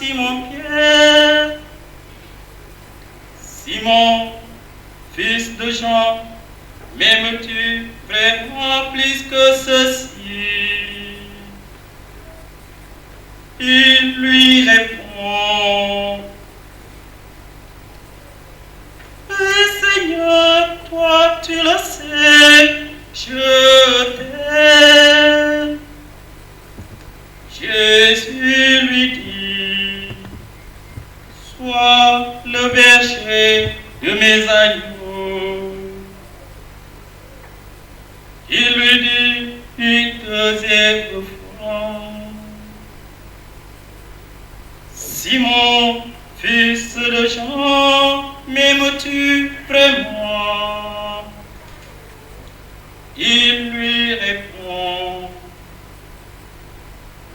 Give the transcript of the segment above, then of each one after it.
Simon-Pierre, Simon, fils de Jean, m'aimes-tu vraiment plus que ceci? Il lui répond, Seigneur, toi tu le sais, je t'aime. Jésus lui dit, sois le berger de mes agneaux. Il lui dit une deuxième fois, Simon, fils de Jean, m'aimes-tu vraiment? Il lui répond,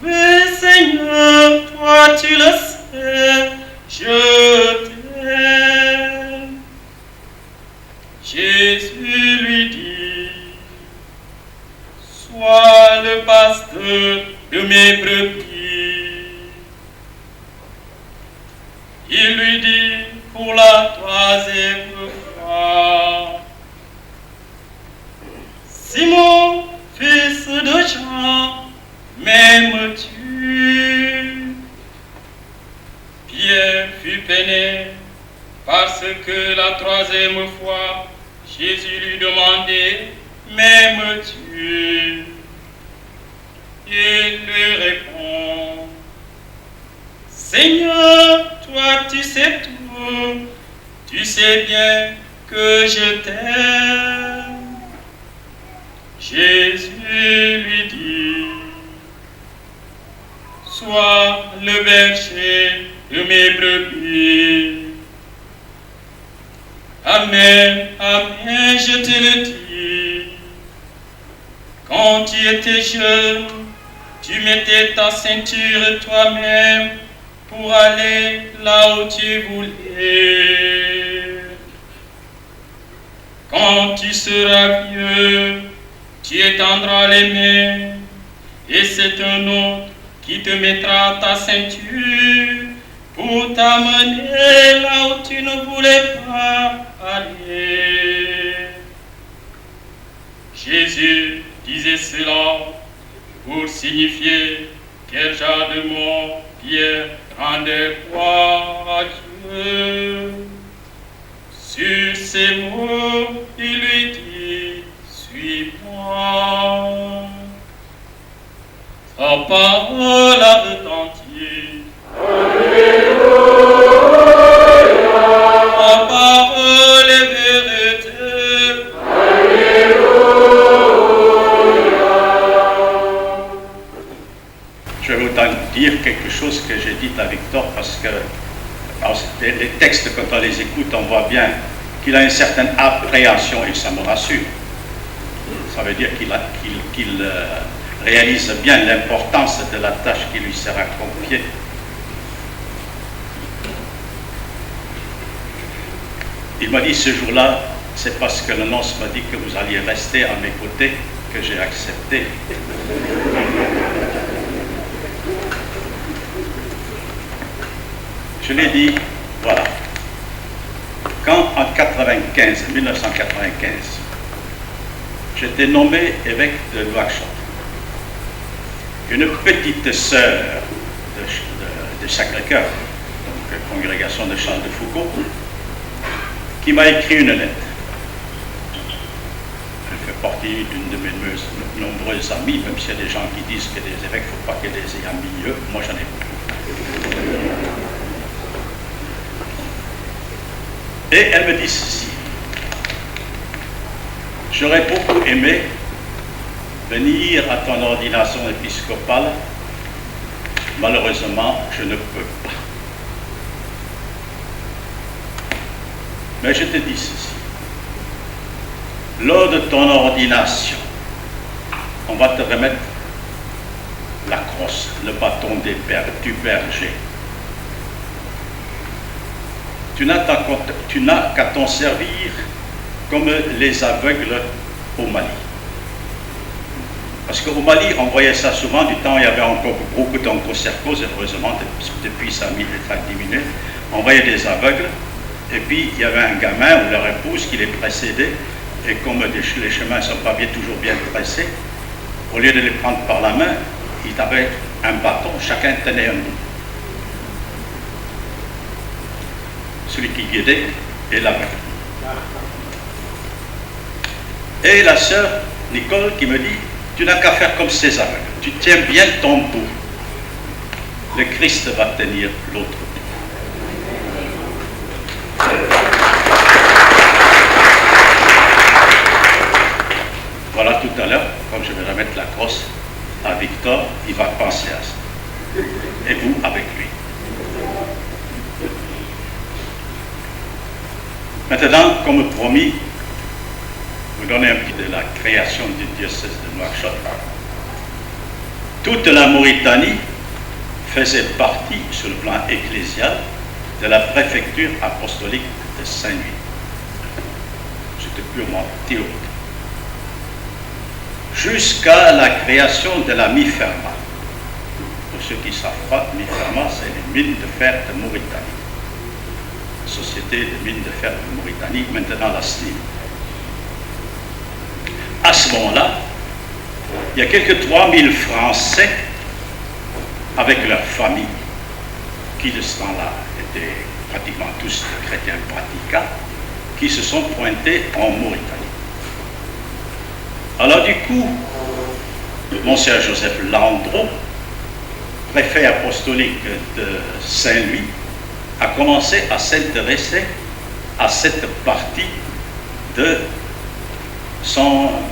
oui Seigneur, toi tu le sais, je t'aime. Jésus lui dit, sois le pasteur de mes brebis. Il lui dit pour la troisième fois, Simon, fils de Jean, m'aimes-tu? Pierre fut peiné parce que la troisième fois, Jésus lui demandait, m'aimes-tu? Il lui répond, Seigneur, toi tu sais tout, tu sais bien que je t'aime. Jésus lui dit, sois le berger de mes brebis. Amen, amen, je te le dis. Quand tu étais jeune, tu mettais ta ceinture toi-même pour aller là où tu voulais. Quand tu seras vieux, tu étendras les mains et c'est un autre qui te mettra ta ceinture pour t'amener là où tu ne voulais pas aller. Jésus disait cela pour signifier quel genre de mot Pierre rendait gloire à Dieu. Sur ces mots, il lui dit, suis-moi. Sa parole a retenti. Alléluia. Sa parole est vérité. Alléluia. Je vais autant dire quelque chose que j'ai dit à Victor parce que les textes, quand on les écoute, on voit bien qu'il a une certaine appréhension et ça me rassure. Ça veut dire qu'il réalise bien l'importance de la tâche qui lui sera confiée. Il m'a dit ce jour-là, c'est parce que l'annonce m'a dit que vous alliez rester à mes côtés que j'ai accepté. Je l'ai dit, voilà. Quand en 1995, j'étais nommé évêque de Nouakchott, une petite sœur de Sacré-Cœur, donc congrégation de Charles de Foucault, qui m'a écrit une lettre. Elle fait partie d'une de mes nombreuses amies, même s'il y a des gens qui disent que les évêques, il ne faut pas qu'elles aient amis eux, moi j'en ai beaucoup. Et elle me dit ceci, j'aurais beaucoup aimé venir à ton ordination épiscopale, malheureusement je ne peux pas. Mais je te dis ceci, lors de ton ordination, on va te remettre la crosse, le bâton du berger. Tu n'as qu'à t'en servir comme les aveugles au Mali. Parce qu'au Mali, on voyait ça souvent, du temps il y avait encore beaucoup d'onchocercose, heureusement, depuis ça a diminué. On voyait des aveugles, et puis il y avait un gamin ou leur épouse qui les précédait, et comme les chemins ne sont pas toujours bien tracés, au lieu de les prendre par la main, ils avaient un bâton, chacun tenait un bout. Celui qui guidait est l'aveugle. Et la sœur Nicole qui me dit, tu n'as qu'à faire comme ces aveugles, tu tiens bien ton bout. Le Christ va tenir l'autre bout. Voilà, tout à l'heure, quand je vais remettre la crosse à Victor, il va penser à ça. Et vous, avec lui. Maintenant, comme promis, vous donnez un petit de la création du diocèse de Nouakchott. Toute la Mauritanie faisait partie, sur le plan ecclésial, de la préfecture apostolique de Saint-Louis. C'était purement théorique. Jusqu'à la création de la MIFERMA. Pour ceux qui ne savent pas, MIFERMA, c'est les mines de fer de Mauritanie. La société de mines de fer de Mauritanie, maintenant la SNIM. À ce moment-là, il y a quelques 3000 Français avec leur famille, qui de ce temps-là étaient pratiquement tous des chrétiens pratiquants, qui se sont pointés en Mauritanie. Alors du coup, Monseigneur Joseph Landreau, préfet apostolique de Saint-Louis, a commencé à s'intéresser à cette partie de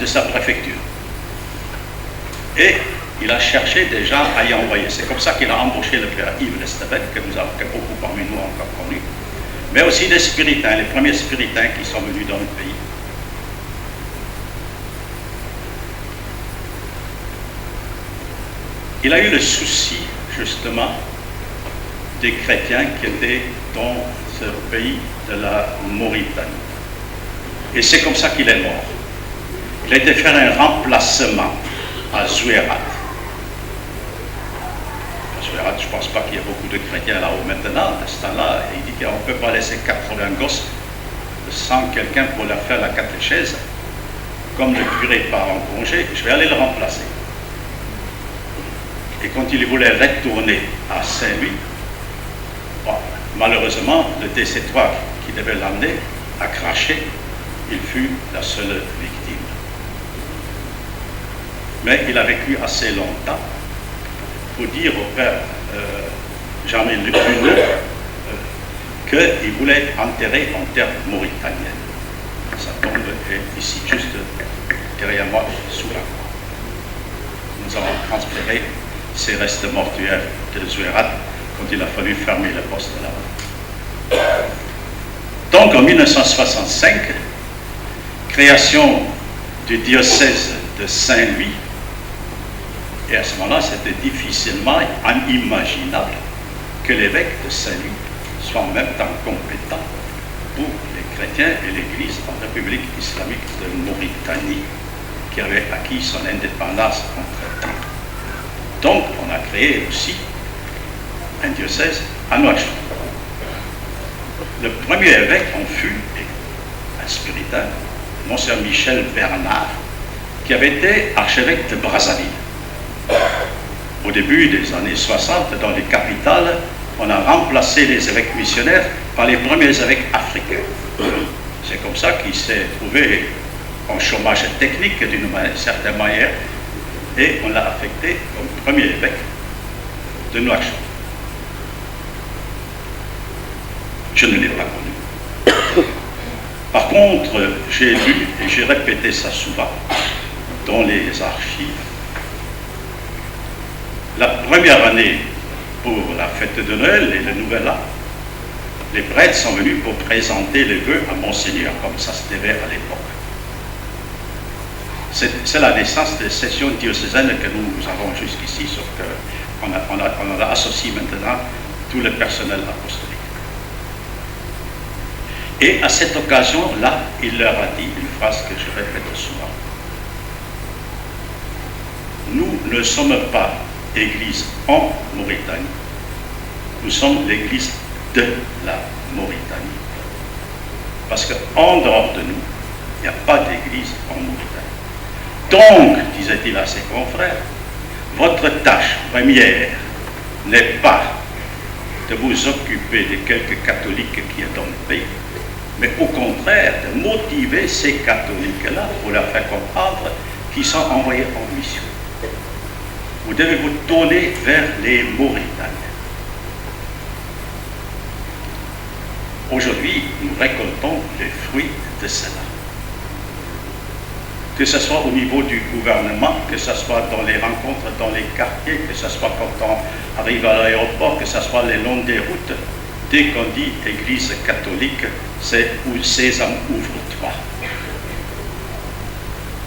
sa préfecture. Et il a cherché des gens à y envoyer. C'est comme ça qu'il a embauché le père Yves Lestebet, que beaucoup parmi nous ont encore connu, mais aussi des spiritains, les premiers spiritains qui sont venus dans le pays. Il a eu le souci, justement, des chrétiens qui étaient dans ce pays de la Mauritanie. Et c'est comme ça qu'il est mort. Il a été faire un remplacement à Zouérat. À Zouérat, je ne pense pas qu'il y ait beaucoup de chrétiens là-haut maintenant, à ce temps-là. Il dit qu'on ne peut pas laisser 80 gosses sans quelqu'un pour leur faire la catéchèse. Comme le curé part en congé, je vais aller le remplacer. Et quand il voulait retourner à Saint-Louis, bon, malheureusement, le DC3 qui devait l'emmener a craché. Il fut la seule victime. Mais il a vécu assez longtemps pour dire au père Jean-Émile Bruno qu'il voulait être enterré en terre mauritanienne. Sa tombe est ici, juste derrière moi, sous la croix. Nous avons transféré ses restes mortuaires de Zouérat quand il a fallu fermer le poste là-bas. Donc en 1965, création du diocèse de Saint-Louis, et à ce moment-là, c'était difficilement inimaginable que l'évêque de Saint-Louis soit en même temps compétent pour les chrétiens et l'Église en République islamique de Mauritanie, qui avait acquis son indépendance entre-temps. Donc, on a créé aussi un diocèse à Nouakchott. Le premier évêque en fut un spiritain, Monseigneur Michel Bernard, qui avait été archevêque de Brazzaville. Au début des années 60, dans les capitales, on a remplacé les évêques missionnaires par les premiers évêques africains. C'est comme ça qu'il s'est trouvé en chômage technique d'une certaine manière, et on l'a affecté comme premier évêque de Nouakchott. Je ne l'ai pas connu. Par contre, j'ai lu, et j'ai répété ça souvent, dans les archives, la première année pour la fête de Noël et le Nouvel An, les prêtres sont venus pour présenter les vœux à Monseigneur, comme ça se devait à l'époque. C'est la naissance des sessions diocésaines que nous avons jusqu'ici, sauf qu'on a associé maintenant tout le personnel apostolique. Et à cette occasion-là, il leur a dit une phrase que je répète souvent. nous ne sommes pas Église en Mauritanie, nous sommes l'Église de la Mauritanie. Parce qu'en dehors de nous, il n'y a pas d'Église en Mauritanie. Donc, disait-il à ses confrères, votre tâche première n'est pas de vous occuper de quelques catholiques qui sont dans le pays, mais au contraire de motiver ces catholiques-là pour leur faire comprendre qu'ils sont envoyés en mission. Vous devez vous tourner vers les Mauritaniens. Aujourd'hui, nous récoltons les fruits de cela. Que ce soit au niveau du gouvernement, que ce soit dans les rencontres dans les quartiers, que ce soit quand on arrive à l'aéroport, que ce soit le long des routes, dès qu'on dit Église catholique, c'est où Sésame ouvre-toi.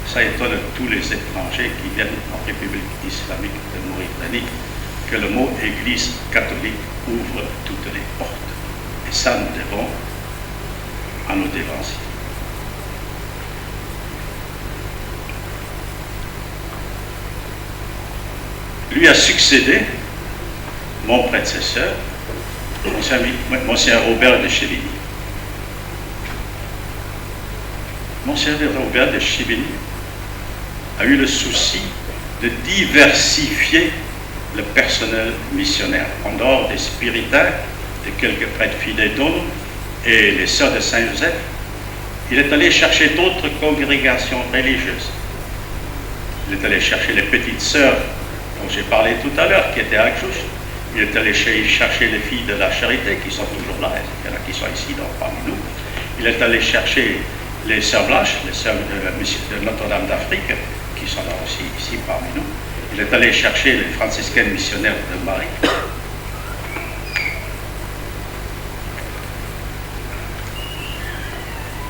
Ça étonne tous les étrangers qui viennent en République islamique de Mauritanie que le mot Église catholique ouvre toutes les portes. Et ça, nous devons à nos dévanciers. Lui a succédé mon prédécesseur, Monsieur Robert de Chevigny. Monsieur Robert de Chevigny a eu le souci de diversifier le personnel missionnaire. En dehors des spiritains, de quelques prêtres fidèles et les sœurs de Saint-Joseph, il est allé chercher d'autres congrégations religieuses. Il est allé chercher les petites sœurs dont j'ai parlé tout à l'heure, qui étaient à Akjouch. Il est allé chercher les filles de la charité, qui sont toujours là, il y en a qui sont ici parmi nous. Il est allé chercher les sœurs blanches, les sœurs de Notre-Dame d'Afrique, qui sont là aussi ici parmi nous. Il est allé chercher les franciscaines missionnaires de Marie.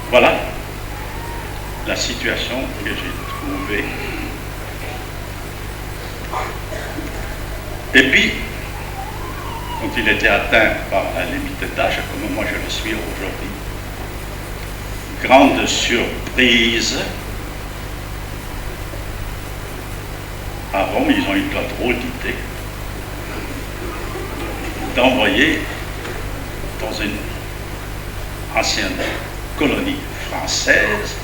Voilà la situation que j'ai trouvée. Et puis, quand il était atteint par la limite d'âge, comme moi je le suis aujourd'hui, grande surprise, à Rome, ils ont eu la drôle d'idée d'envoyer dans une ancienne colonie française,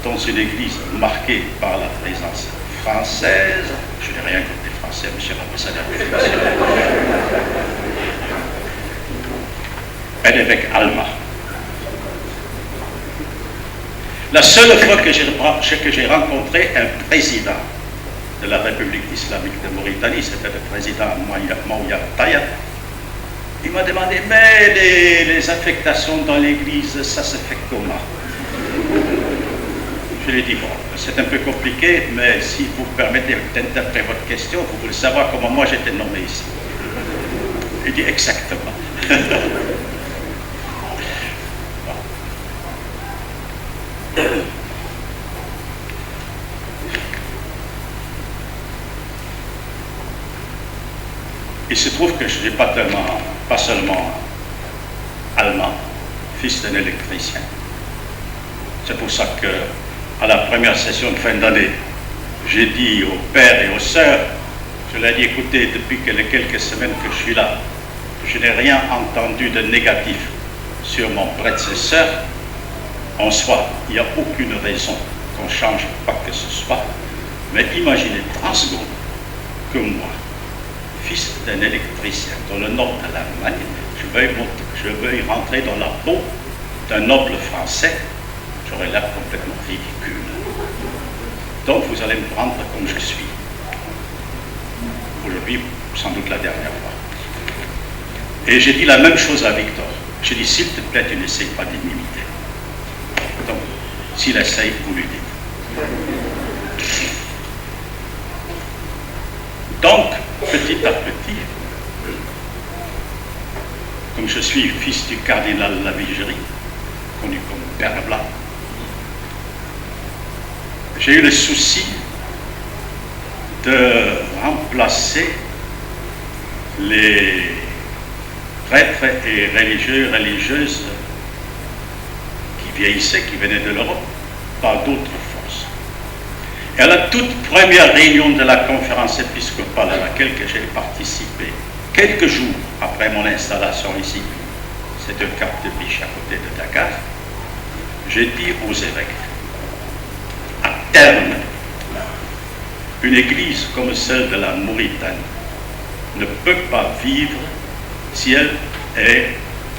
dans une église marquée par la présence française. Je n'ai rien contre les Français, monsieur l'ambassadeur. Un évêque allemand. La seule fois que j'ai rencontré un président de la République islamique de Mauritanie, c'était le président Mouya Taya. Il m'a demandé, mais les affectations dans l'église, ça se fait comment? Je lui ai dit, bon, c'est un peu compliqué, mais si vous permettez d'interpréter votre question, vous voulez savoir comment moi j'étais nommé ici. Il dit exactement. Il se trouve que je n'ai pas seulement allemand, fils d'un électricien. C'est pour ça que, à la première session de fin d'année, j'ai dit aux pères et aux sœurs, je leur ai dit, écoutez, depuis les quelques semaines que je suis là, je n'ai rien entendu de négatif sur mon prédécesseur. En soi, il n'y a aucune raison qu'on change pas que ce soit. Mais imaginez 30 secondes que moi, fils d'un électricien dans le nord de l'Allemagne, je veuille rentrer dans la peau d'un noble français, j'aurais l'air complètement ridicule. Donc vous allez me prendre comme je suis. Aujourd'hui, sans doute la dernière fois. Et j'ai dit la même chose à Victor. J'ai dit, s'il te plaît, tu n'essayes pas de m'imiter. Donc, s'il essaye, vous lui dites. Donc, petit à petit, comme je suis fils du cardinal Lavigerie, connu comme Père Blanc, j'ai eu le souci de remplacer les prêtres et religieuses qui vieillissaient, qui venaient de l'Europe, par d'autres forces. Et à la toute première réunion de la conférence épiscopale à laquelle j'ai participé, quelques jours après mon installation ici, c'est un Cap de Biche à côté de Dakar, j'ai dit aux évêques, à terme, une église comme celle de la Mauritanie ne peut pas vivre si elle est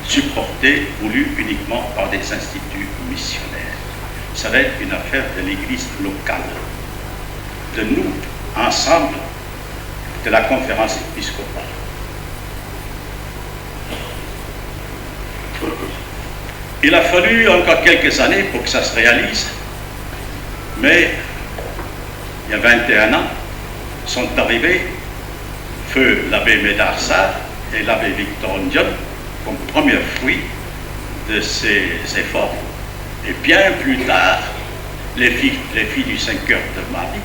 supportée, voulue uniquement par des instituts missionnaires. Ça va être une affaire de l'église locale, de nous, ensemble, de la conférence épiscopale. Il a fallu encore quelques années pour que ça se réalise, mais il y a 21 ans, sont arrivés feu l'abbé Médard Sarr et l'abbé Victor Ndion comme premier fruit de ces efforts. Et bien plus tard, les filles du Saint-Cœur de Marie,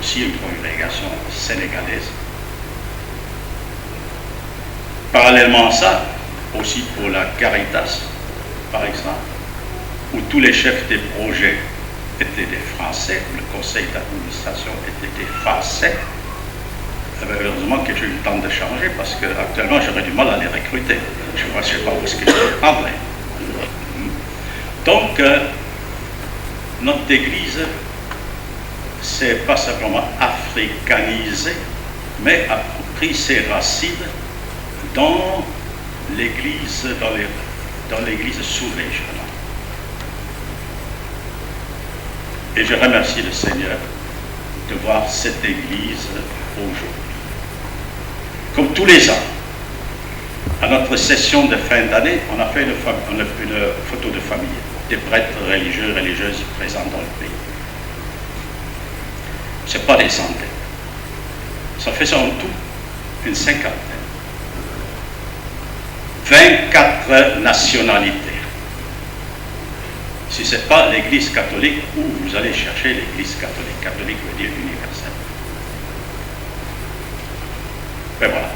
aussi une congrégation sénégalaise. Parallèlement à ça, aussi pour la Caritas, par exemple, où tous les chefs des projets étaient des Français, le conseil d'administration était des Français. Heureusement que j'ai eu le temps de changer parce qu'actuellement j'aurais du mal à les recruter. Je ne sais pas où est-ce que je les prendrais. Donc, notre Église, c'est pas simplement africanisé, mais a pris ses racines dans l'Église, dans l'Église sous-régionale. Et je remercie le Seigneur de voir cette Église aujourd'hui. Comme tous les ans, à notre session de fin d'année, on a fait une photo de famille, des prêtres religieux, religieuses présents dans le pays. Ce n'est pas des centaines. Ça fait en tout une cinquantaine. 24 nationalités. Si ce n'est pas l'Église catholique, où vous allez chercher l'Église catholique. Catholique veut dire universelle. Et voilà.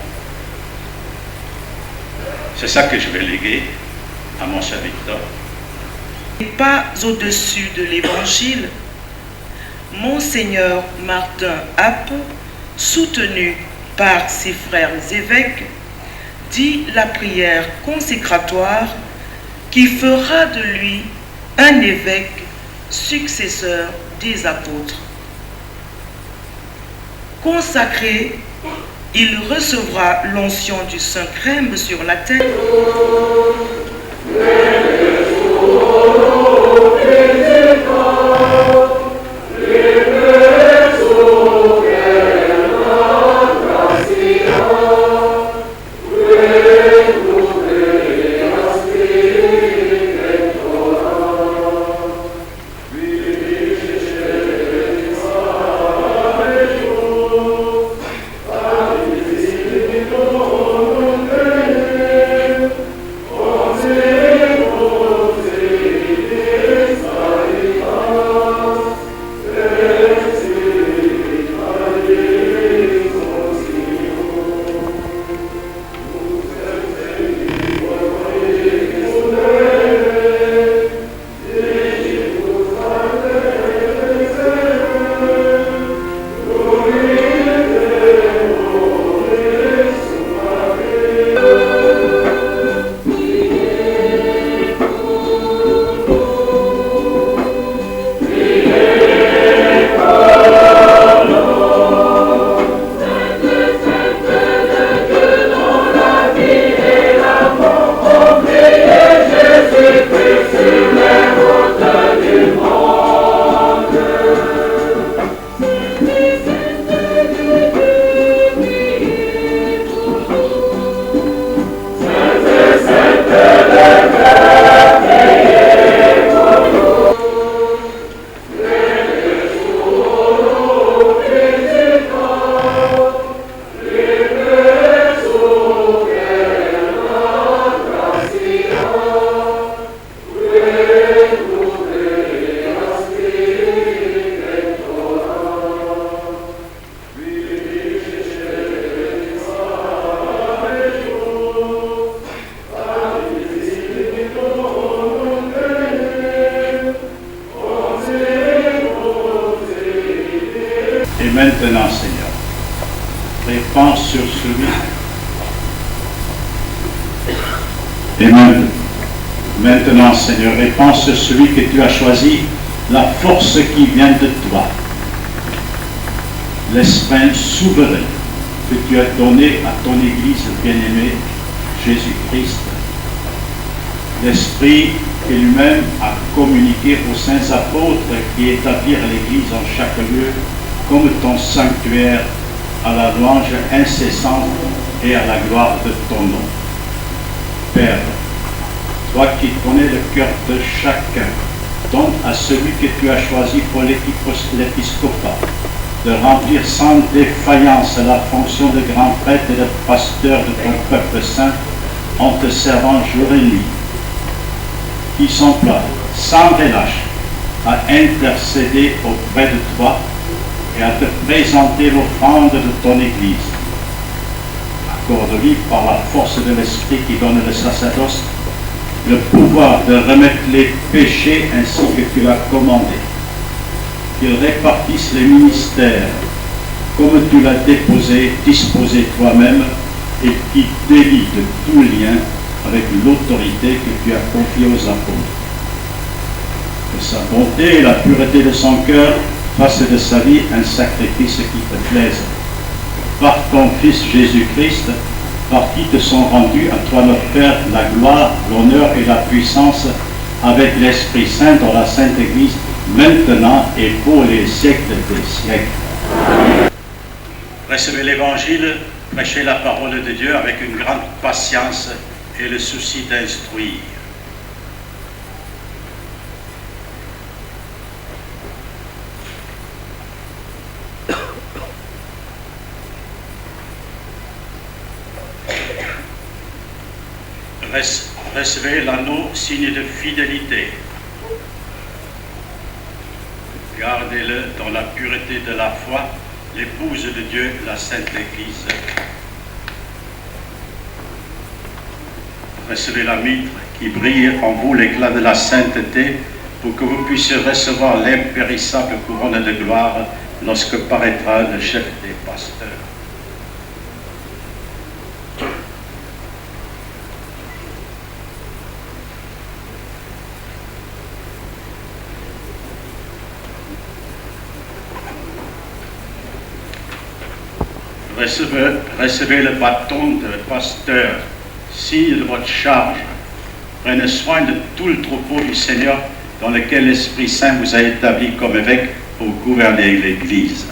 C'est ça que je vais léguer à mon cher Victor. Et pas au-dessus de l'Évangile, Monseigneur Martin App, soutenu par ses frères évêques, dit la prière consécratoire qui fera de lui un évêque successeur des apôtres. Consacré, il recevra l'onction du Saint-Crème sur la tête. Et maintenant, Seigneur, répands sur celui. Et maintenant, Seigneur, répands sur celui que tu as choisi la force qui vient de toi, l'esprit souverain que tu as donné à ton Église bien-aimée, Jésus-Christ, l'esprit que lui-même a communiqué aux saints apôtres qui établirent l'Église en chaque lieu comme ton sanctuaire à la louange incessante et à la gloire de ton nom. Père, toi qui connais le cœur de chacun, donne à celui que tu as choisi pour l'épiscopat de remplir sans défaillance la fonction de grand prêtre et de pasteur de ton peuple saint en te servant jour et nuit, qui s'emploie sans relâche à intercéder auprès de toi et à te présenter l'offrande de ton Église. Accorde-lui par la force de l'Esprit qui donne le sacerdoce le pouvoir de remettre les péchés ainsi que tu l'as commandé. Qu'il répartisse les ministères comme tu l'as disposé toi-même et qui délie de tout lien avec l'autorité que tu as confiée aux apôtres. Que sa bonté et la pureté de son cœur fassent de sa vie un sacrifice qui te plaise. Par ton Fils Jésus-Christ, par qui te sont rendus à toi notre Père la gloire, l'honneur et la puissance avec l'Esprit Saint dans la Sainte Église, maintenant et pour les siècles des siècles. Recevez l'Évangile, prêchez la parole de Dieu avec une grande patience et le souci d'instruire. Recevez l'anneau, signe de fidélité. Gardez-le dans la pureté de la foi, l'épouse de Dieu, la Sainte Église. Recevez la mitre qui brille en vous l'éclat de la sainteté pour que vous puissiez recevoir l'impérissable couronne de gloire lorsque paraîtra le chef des pasteurs. Recevez le bâton de pasteur, signe de votre charge. Prenez soin de tout le troupeau du Seigneur dans lequel l'Esprit Saint vous a établi comme évêque pour gouverner l'Église.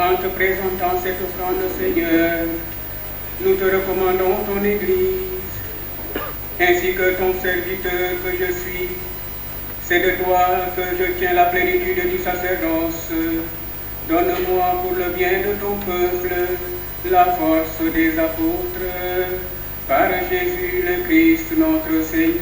En te présentant cette offrande, Seigneur, nous te recommandons ton Église, ainsi que ton serviteur que je suis. C'est de toi que je tiens la plénitude du sacerdoce. Donne-moi pour le bien de ton peuple la force des apôtres, par Jésus le Christ notre Seigneur.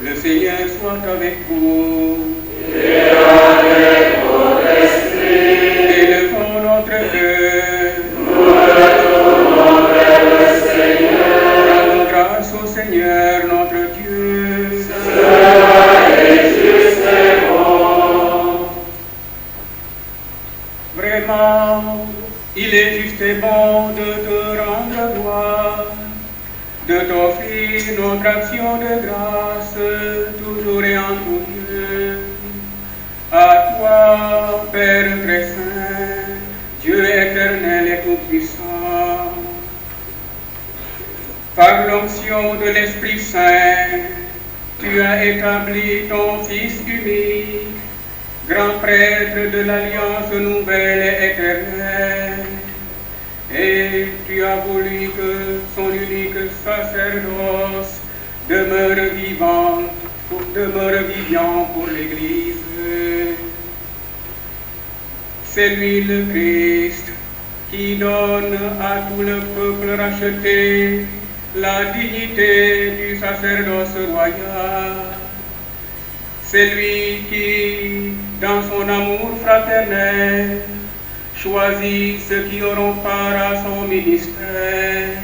Le Seigneur soit avec vous. Et avec votre esprit. Élevons notre cœur. Nous retournons vers le Seigneur. Rendons grâce au Seigneur notre Dieu. Cela est juste et bon. Vraiment, il est juste et bon de te rendre gloire, de t'offrir notre action de grâce, toujours et en tout lieu. À toi, Père très saint, Dieu éternel et tout-puissant, par l'onction de l'Esprit Saint, tu as établi ton Fils unique, grand prêtre de l'Alliance nouvelle et éternelle, et tu as voulu que son unique sacerdoce demeure vivant pour l'Église. C'est lui le Christ qui donne à tout le peuple racheté la dignité du sacerdoce royal. C'est lui qui, dans son amour fraternel, choisit ceux qui auront part à son ministère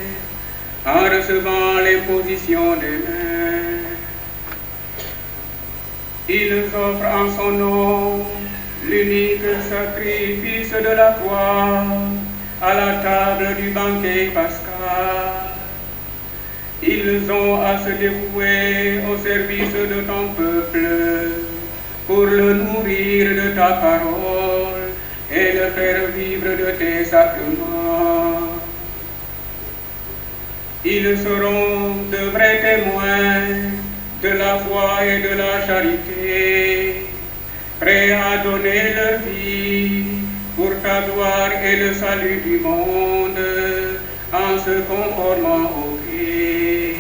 en recevant l'imposition des mains. Ils offrent en son nom l'unique sacrifice de la croix à la table du banquet pascal. Ils ont à se dévouer au service de ton peuple pour le nourrir de ta parole et le faire vivre de tes sacrements. Ils seront de vrais témoins de la foi et de la charité, prêts à donner leur vie pour ta gloire et le salut du monde en se conformant au Christ.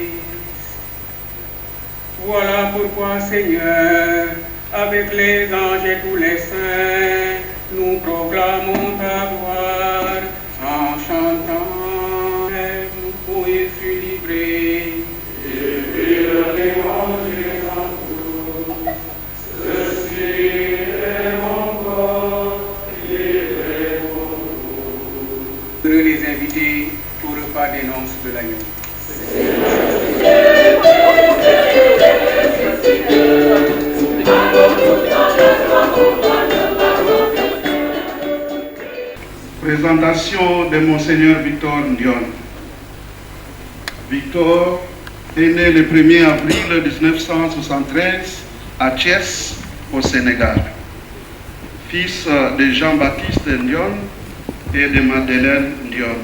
Voilà pourquoi, Seigneur, avec les anges et tous les saints, nous proclamons ta gloire en chantant. Où il fut livré, Et puis le l'évangile en tout. Ceci est mon corps livré pour vous. de les inviter au repas des noces de l'agneau. Présentation de Monseigneur Victor Ndion. Victor est né le 1er avril 1973 à Thiès, au Sénégal. Fils de Jean-Baptiste Ndion et de Madeleine Ndion.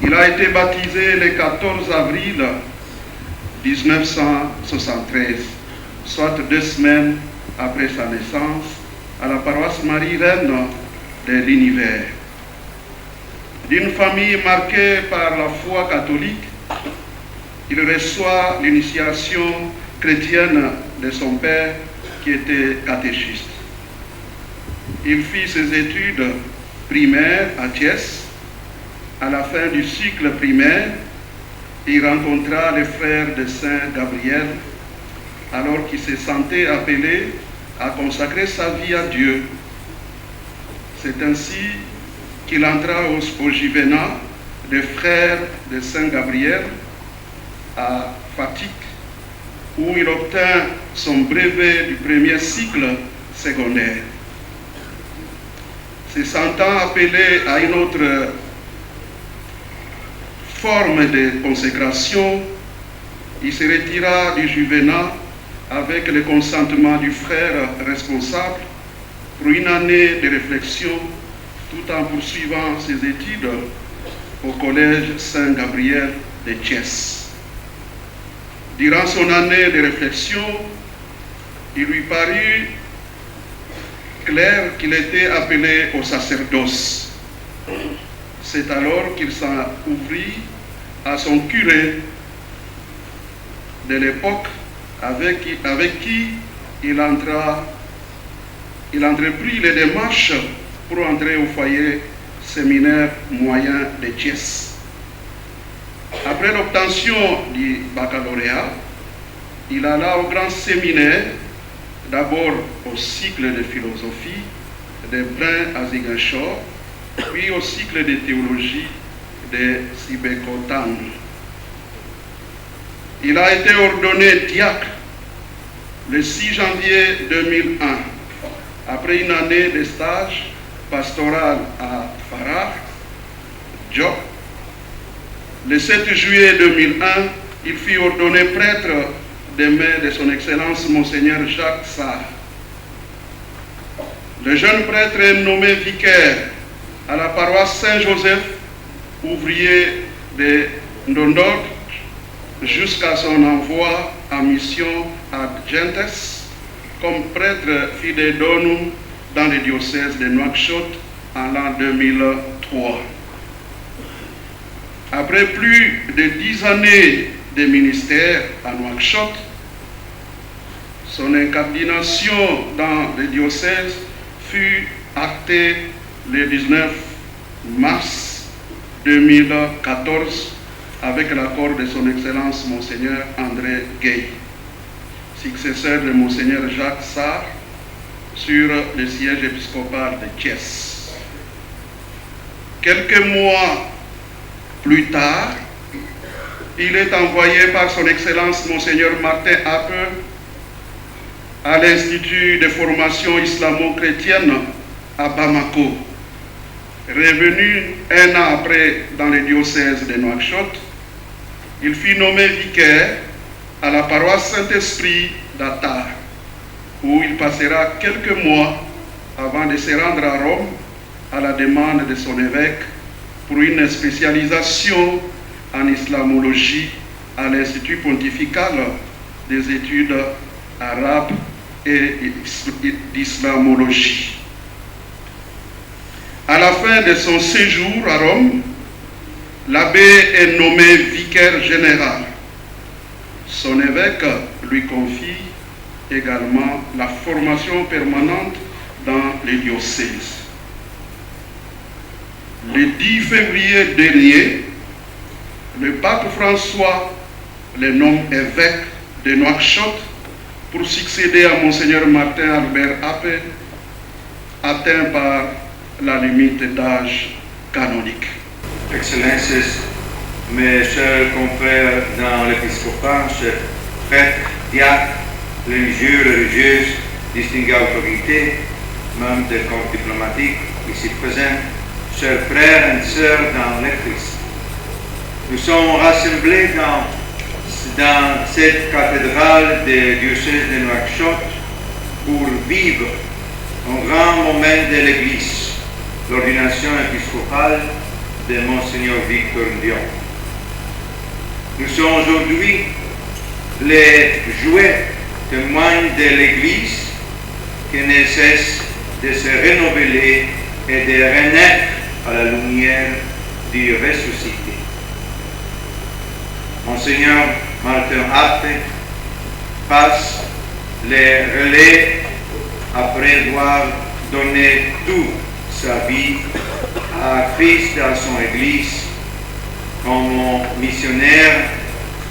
Il a été baptisé le 14 avril 1973, soit 2 semaines après sa naissance, à la paroisse Marie-Reine de l'Univers. D'une famille marquée par la foi catholique, il reçoit l'initiation chrétienne de son père qui était catéchiste. Il fit ses études primaires à Thiès. À la fin du cycle primaire, il rencontra les frères de Saint-Gabriel, alors qu'il se sentait appelé à consacrer sa vie à Dieu. C'est ainsi qu'il entra au Juvénat des frères de Saint-Gabriel à Fatick, où il obtint son brevet du premier cycle secondaire. Se sentant appelé à une autre forme de consécration, il se retira du Juvénat avec le consentement du frère responsable pour une année de réflexion, tout en poursuivant ses études au collège Saint-Gabriel de Thiès. Durant son année de réflexion, il lui parut clair qu'il était appelé au sacerdoce. C'est alors qu'il s'en ouvrit à son curé de l'époque avec qui il entreprit les démarches pour entrer au foyer séminaire moyen de Thiès. Après l'obtention du baccalauréat, il alla au grand séminaire, d'abord au cycle de philosophie de Brun à Ziguinchor, puis au cycle de théologie de Sibécotan. Il a été ordonné diacre le 6 janvier 2001, après une année de stage pastoral à Farah, Diop. Le 7 juillet 2001, il fut ordonné prêtre des mains de son Excellence Monseigneur Jacques Sarr. Le jeune prêtre est nommé vicaire à la paroisse Saint-Joseph, ouvrier de Ndondok, jusqu'à son envoi en mission à Gentes comme prêtre fidei donum dans le diocèse de Nouakchott en l'an 2003. Après plus de 10 années de ministère à Nouakchott, son incardination dans le diocèse fut actée le 19 mars 2014 avec l'accord de son Excellence Monseigneur André Gueye, successeur de Monseigneur Jacques Sarr, sur le siège épiscopal de Thiès. Quelques mois plus tard, il est envoyé par son Excellence Monseigneur Martin Ape à l'Institut de formation islamo-chrétienne à Bamako. Revenu un an après dans le diocèse de Nouakchott, il fut nommé vicaire à la paroisse Saint-Esprit d'Atar, où il passera quelques mois avant de se rendre à Rome à la demande de son évêque pour une spécialisation en islamologie à l'Institut pontifical des études arabes et d'islamologie. À la fin de son séjour à Rome, l'abbé est nommé vicaire général. Son évêque lui confie également la formation permanente dans les diocèses. Le 10 février dernier, le pape François le nomme évêque de Nouakchott pour succéder à Monseigneur Martin Albert Ape, atteint par la limite d'âge canonique. Excellences, mes chers confrères dans l'épiscopat, chers prêtres, diacres, religieuses, distinguées autorités, membres des corps diplomatiques ici présents, chers frères et sœurs dans le Christ. Nous sommes rassemblés dans cette cathédrale du diocèse de Nouakchott pour vivre un grand moment de l'Église, l'ordination épiscopale de Monseigneur Victor Ndion. Nous sommes aujourd'hui les jouets témoins de l'Église qui ne cesse de se renouveler et de renaître à la lumière du ressuscité. Monseigneur Martin Ape passe les relais après avoir donné toute sa vie à Christ, à son Église, comme missionnaire,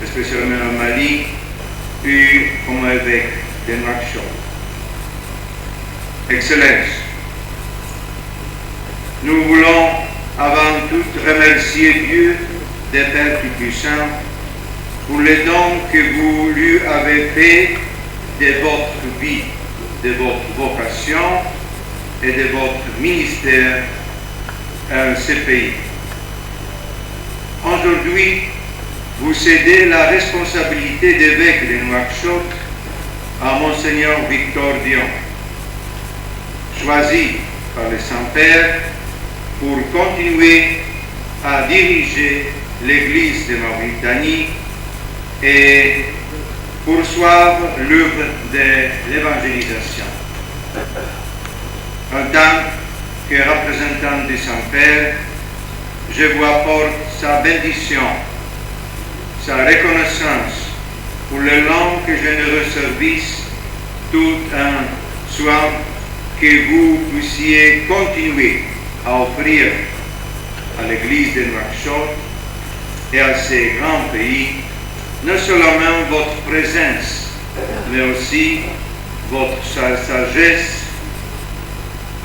spécialement au Mali, puis comme évêque de Nouakchott. Excellence, nous voulons avant tout remercier Dieu, des Pères Tout-Puissants, pour les dons que vous lui avez fait de votre vie, de votre vocation et de votre ministère à ce pays. Aujourd'hui, vous cédez la responsabilité d'évêque de Nouakchott à Monseigneur Victor Dion, choisi par le Saint-Père pour continuer à diriger l'Église de Mauritanie et poursuivre l'œuvre de l'évangélisation. En tant que représentant de son Père, je vous apporte sa bénédiction, sa reconnaissance pour le long que généreux service, tout en souhaitant que vous puissiez continuer à offrir à l'Église de Nouakchott et à ces grands pays, non seulement votre présence, mais aussi votre sagesse,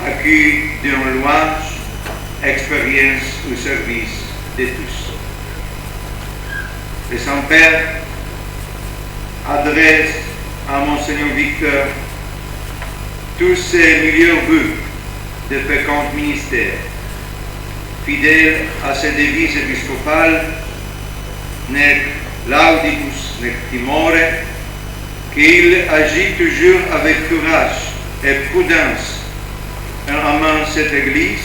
acquis d'une louange, expérience au service de tous. Le Saint-Père adresse à Monseigneur Victor tous ses meilleurs vœux de fécond ministère, fidèle à ses devises épiscopales, nec laudibus nec timore, qu'il agit toujours avec courage et prudence en amant cette Église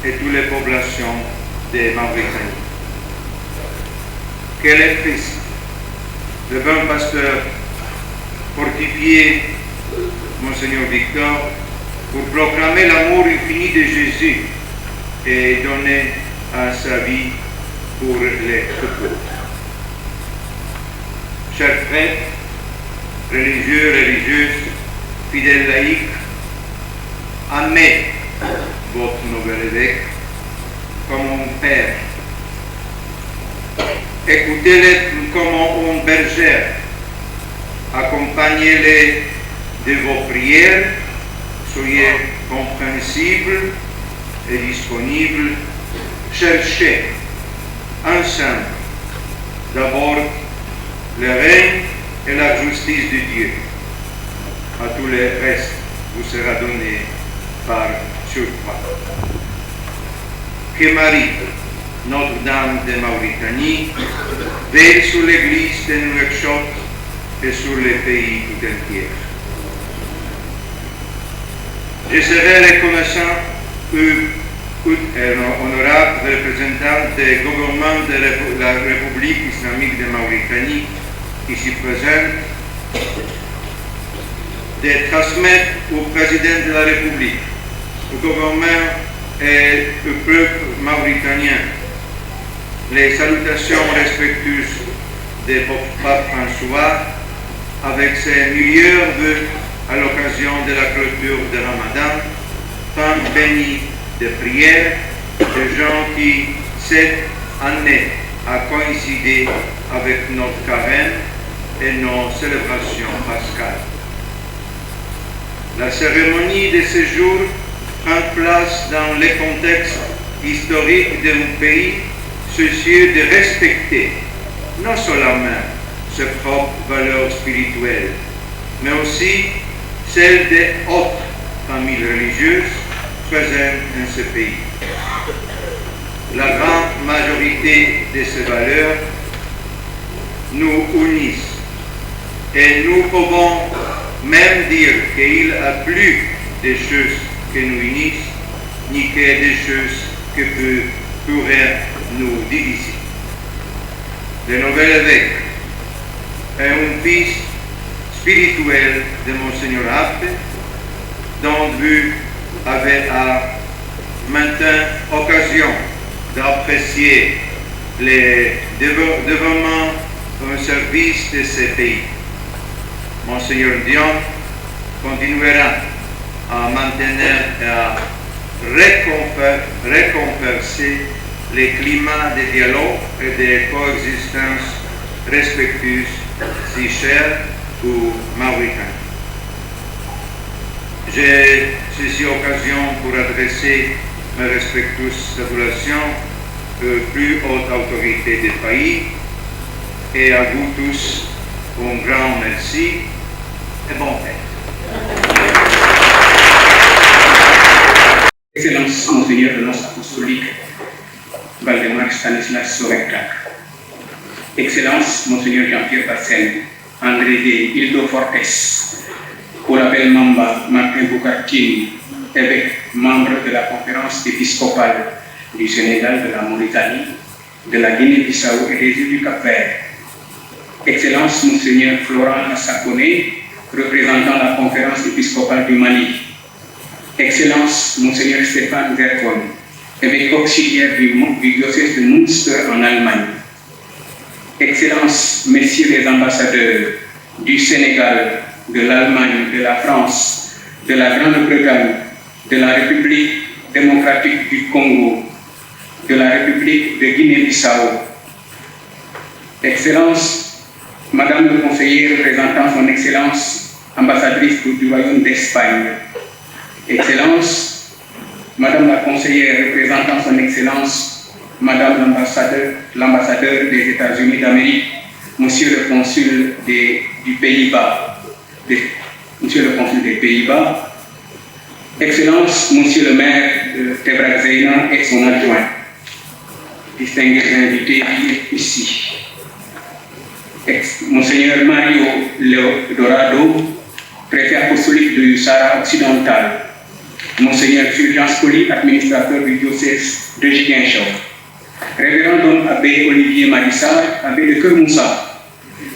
et toutes les populations de Mauritanie. Que le Christ, le bon pasteur, fortifie Monseigneur Victor pour proclamer l'amour infini de Jésus et donner à sa vie pour les pauvres. Chers prêtres, religieux, religieuses, fidèles laïcs, aimez votre nouvel évêque comme un père. Écoutez-le comme un berger. Accompagnez-le de vos prières. Soyez compréhensibles et disponibles. Cherchez ensemble d'abord le règne et la justice de Dieu. À tout le reste vous sera donné par surcroît. Que Marie, Notre-Dame de Mauritanie, veille sur l'Église de Nouakchott et sur le pays tout entier. Je serai reconnaissant honorable représentant des gouvernements de la République islamique de Mauritanie ici présente de transmettre au président de la République, au gouvernement et au peuple mauritanien les salutations respectueuses de Pape François avec ses meilleurs vœux à l'occasion de la clôture de Ramadan, temps béni de prière, de gens qui, cette année, a coïncidé avec notre carême et nos célébrations pascales. La cérémonie de ce jour prend place dans le contexte historique d'un pays soucieux de respecter non seulement ses propres valeurs spirituelles, mais aussi celles des autres familles religieuses présentes dans ce pays. La grande majorité de ces valeurs nous unissent et nous pouvons même dire qu'il y a plus de choses qui nous unissent, ni que des choses qui pourraient nous diviser. Le nouvel évêque est un fils spirituel de Monseigneur Abbé, dont vous avez à maintes occasions d'apprécier les développements au service de ce pays. Monseigneur Dion continuera à maintenir et à réconverser les climats de dialogue et de coexistence respectueuse si chers aux Mauritaniens. J'ai saisi l'occasion pour adresser mes respectueuses salutations aux plus hautes autorités du pays et à vous tous un grand merci et bon fête. Excellence, Monseigneur de l'Annonce apostolique, Valdemar Stanislas Sorek. Excellence, Monseigneur Jean-Pierre Bassène, André de Ildo-Fortes, Colabel Mamba, Martin Boukartine, évêque, membre de la conférence épiscopale du Sénégal, de la Mauritanie, de la Guinée-Bissau et des îles du Cap-Vert. Excellence, Monseigneur Florent Assakoné, représentant la conférence épiscopale du Mali. Excellence, Monseigneur Stéphane Zerkon, évêque auxiliaire du diocèse de Münster en Allemagne, Excellence, Messieurs les ambassadeurs du Sénégal, de l'Allemagne, de la France, de la Grande-Bretagne, de la République démocratique du Congo, de la République de Guinée-Bissau, Excellence, Madame le conseiller représentant son Excellence, ambassadrice du Royaume d'Espagne, Excellence, Madame la conseillère représentant son Excellence, Madame l'ambassadeur des États-Unis d'Amérique, Monsieur le consul des Pays-Bas, Monsieur le consul des Pays-Bas, Excellence, Monsieur le maire de Tebraxeina et son adjoint, distingués invités ici, Monseigneur Mario Leo Dorado, préfet apostolique du Sahara occidental, Monseigneur Fulgence Colli, administrateur du diocèse de Ziguinchor, Révérend Dom Abbé Olivier Marissal, abbé de Kermoussa,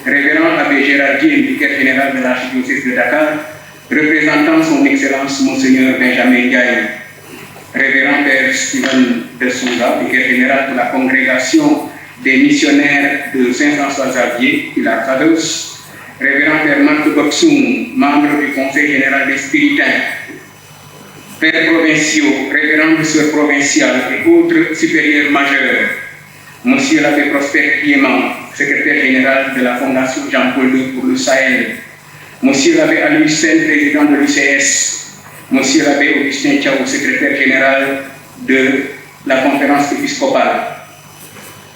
Révérend Abbé Gérard Diène, vicaire général de l'archidiocèse de Dakar, représentant son Excellence Monseigneur Benjamin Ndiaye, Révérend Père Steven de Souza, vicaire général de la congrégation des missionnaires de Saint-François-Xavier, Pilar Fados, Révérend Père Marc Boxoum, membre du Conseil général des Spiritains, Pères provinciaux, Révérends sœurs provinciales et autres supérieurs majeurs, Monsieur l'abbé Prosper Piémant, secrétaire général de la Fondation Jean-Paul II pour le Sahel, Monsieur l'abbé Alucen, président de l'UCS, Monsieur l'abbé Augustin Tchao, secrétaire général de la conférence épiscopale,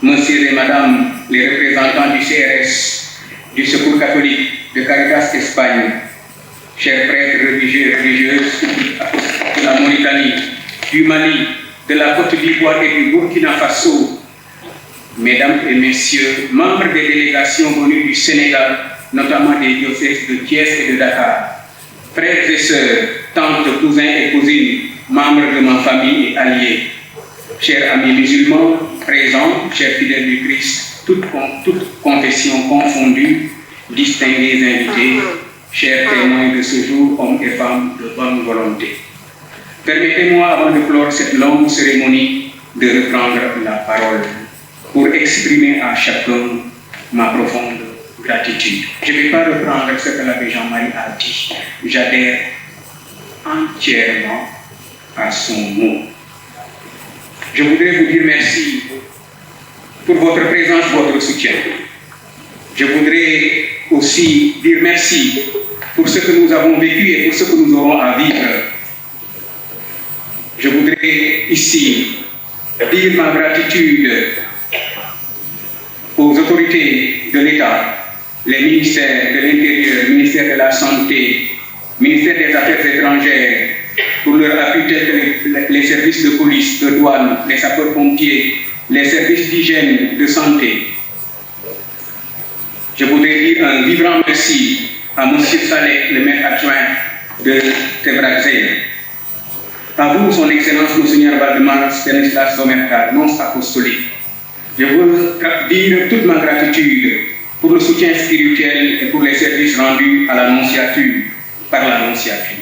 Monsieur et Madame les représentants du CRS, du Secours catholique, de Caritas Espagne, chers prêtres religieux et religieuses de la Mauritanie, du Mali, de la Côte d'Ivoire et du Burkina Faso, Mesdames et Messieurs, membres des délégations venues du Sénégal, notamment des diocèses de Thiès et de Dakar, frères et sœurs, tantes, cousins et cousines, membres de ma famille et alliés, chers amis musulmans, présents, chers fidèles du Christ, toutes confessions confondues, distingués invités, chers témoins de ce jour, hommes et femmes de bonne volonté. Permettez-moi, avant de clore cette longue cérémonie, de reprendre la parole pour exprimer à chacun ma profonde gratitude. Je ne vais pas reprendre ce que l'abbé Jean-Marie a dit. J'adhère entièrement à son mot. Je voudrais vous dire merci pour votre présence, votre soutien. Je voudrais aussi dire merci pour ce que nous avons vécu et pour ce que nous aurons à vivre. Je voudrais ici dire ma gratitude aux autorités de l'État, les ministères de l'Intérieur, ministère de la Santé, ministère des Affaires étrangères, pour leur appui tel que les services de police, de douane, les sapeurs-pompiers, les services d'hygiène, de santé. Je voudrais dire un vibrant merci à M. Saleh, le maire adjoint de Tebraxeina. À vous, Son Excellence, Monseigneur Valdemar Stanislas Domercar, nonce apostolique. Je veux dire toute ma gratitude pour le soutien spirituel et pour les services rendus à l'Annonciature, par l'Annonciature.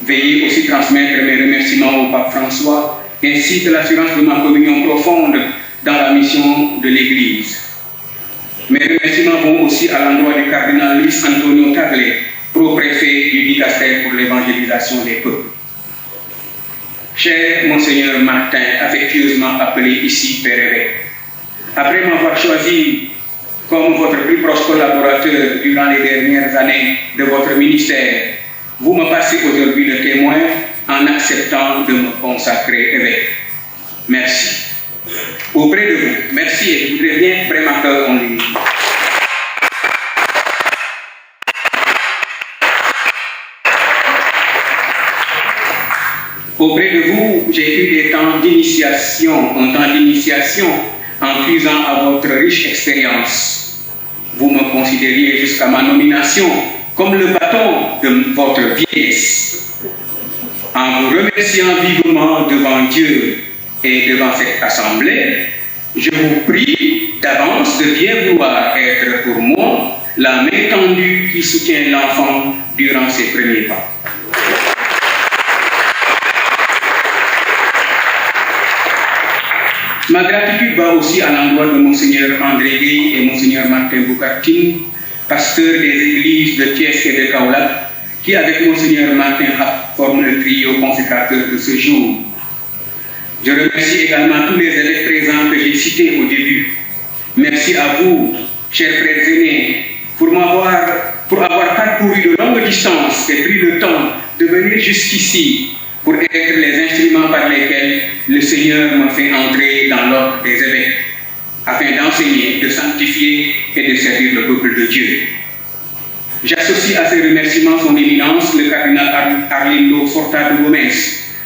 Veuillez aussi transmettre mes remerciements au Pape François, ainsi que l'assurance de ma communion profonde dans la mission de l'Église. Mes remerciements vont aussi à l'endroit du cardinal Luis Antonio Tagle, pro-préfet du dicastère pour l'évangélisation des peuples. Cher Monseigneur Martin, affectueusement appelé ici Père évêque, après m'avoir choisi comme votre plus proche collaborateur durant les dernières années de votre ministère, vous me passez aujourd'hui le témoin en acceptant de me consacrer évêque. Merci. Auprès de vous, merci et je voudrais bien vraiment qu'on lui. Auprès de vous, j'ai eu des temps d'initiation, un temps d'initiation en puisant à votre riche expérience. Vous me considériez jusqu'à ma nomination comme le bâton de votre vieillesse. En vous remerciant vivement devant Dieu et devant cette assemblée, je vous prie d'avance de bien vouloir être pour moi la main tendue qui soutient l'enfant durant ses premiers pas. Ma gratitude va aussi à l'endroit de Monseigneur André Gueye et Monseigneur Martin Boukartine, pasteurs des églises de Thiès et de Kaolack, qui avec Monseigneur Martin forment le trio consécrateur de ce jour. Je remercie également tous les évêques présents que j'ai cités au début. Merci à vous, chers frères aînés, pour avoir parcouru de longues distances et pris le temps de venir jusqu'ici pour être les instruments par lesquels le Seigneur m'a fait entrer dans l'ordre des évêques, afin d'enseigner, de sanctifier et de servir le peuple de Dieu. J'associe à ces remerciements son éminence, le cardinal Arlindo Furtado Gómez,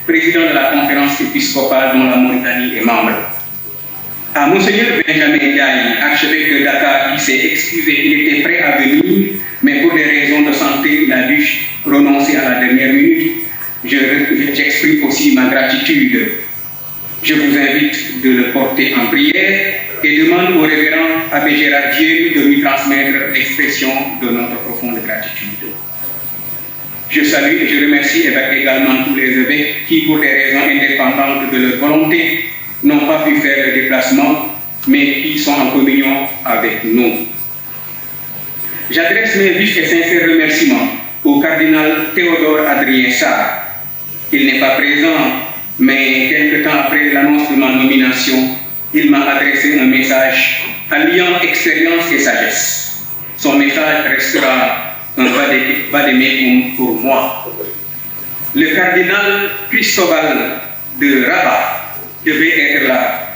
président de la conférence épiscopale dont la Mauritanie est membre. À Monseigneur Benjamin Ndiaye, archevêque de Dakar, qui s'est excusé, il était prêt à venir, mais pour des raisons de santé, il a dû renoncer à la dernière minute. J'exprime aussi ma gratitude. Je vous invite de le porter en prière et demande au révérend abbé Gérard Dieu de lui transmettre l'expression de notre profonde gratitude. Je salue et je remercie également tous les évêques qui, pour des raisons indépendantes de leur volonté, n'ont pas pu faire le déplacement, mais qui sont en communion avec nous. J'adresse mes vifs et sincères remerciements au cardinal Théodore Adrien Sarr. Il n'est pas présent, mais quelque temps après l'annonce de ma nomination, il m'a adressé un message alliant expérience et sagesse. Son message restera un vademecum pour moi. Le cardinal Cristobal de Rabat devait être là,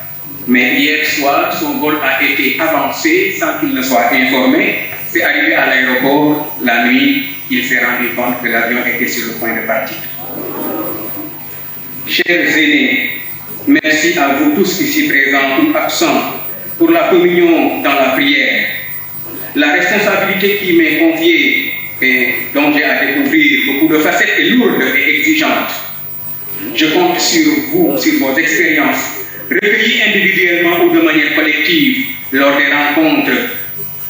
mais hier soir, son vol a été avancé sans qu'il ne soit informé. C'est arrivé à l'aéroport la nuit, il s'est rendu compte que l'avion était sur le point de partir. Chers aînés, merci à vous tous ici présents ou absents pour la communion dans la prière. La responsabilité qui m'est confiée et dont j'ai à découvrir beaucoup de facettes est lourde et exigeante. Je compte sur vous, sur vos expériences, recueillies individuellement ou de manière collective lors des rencontres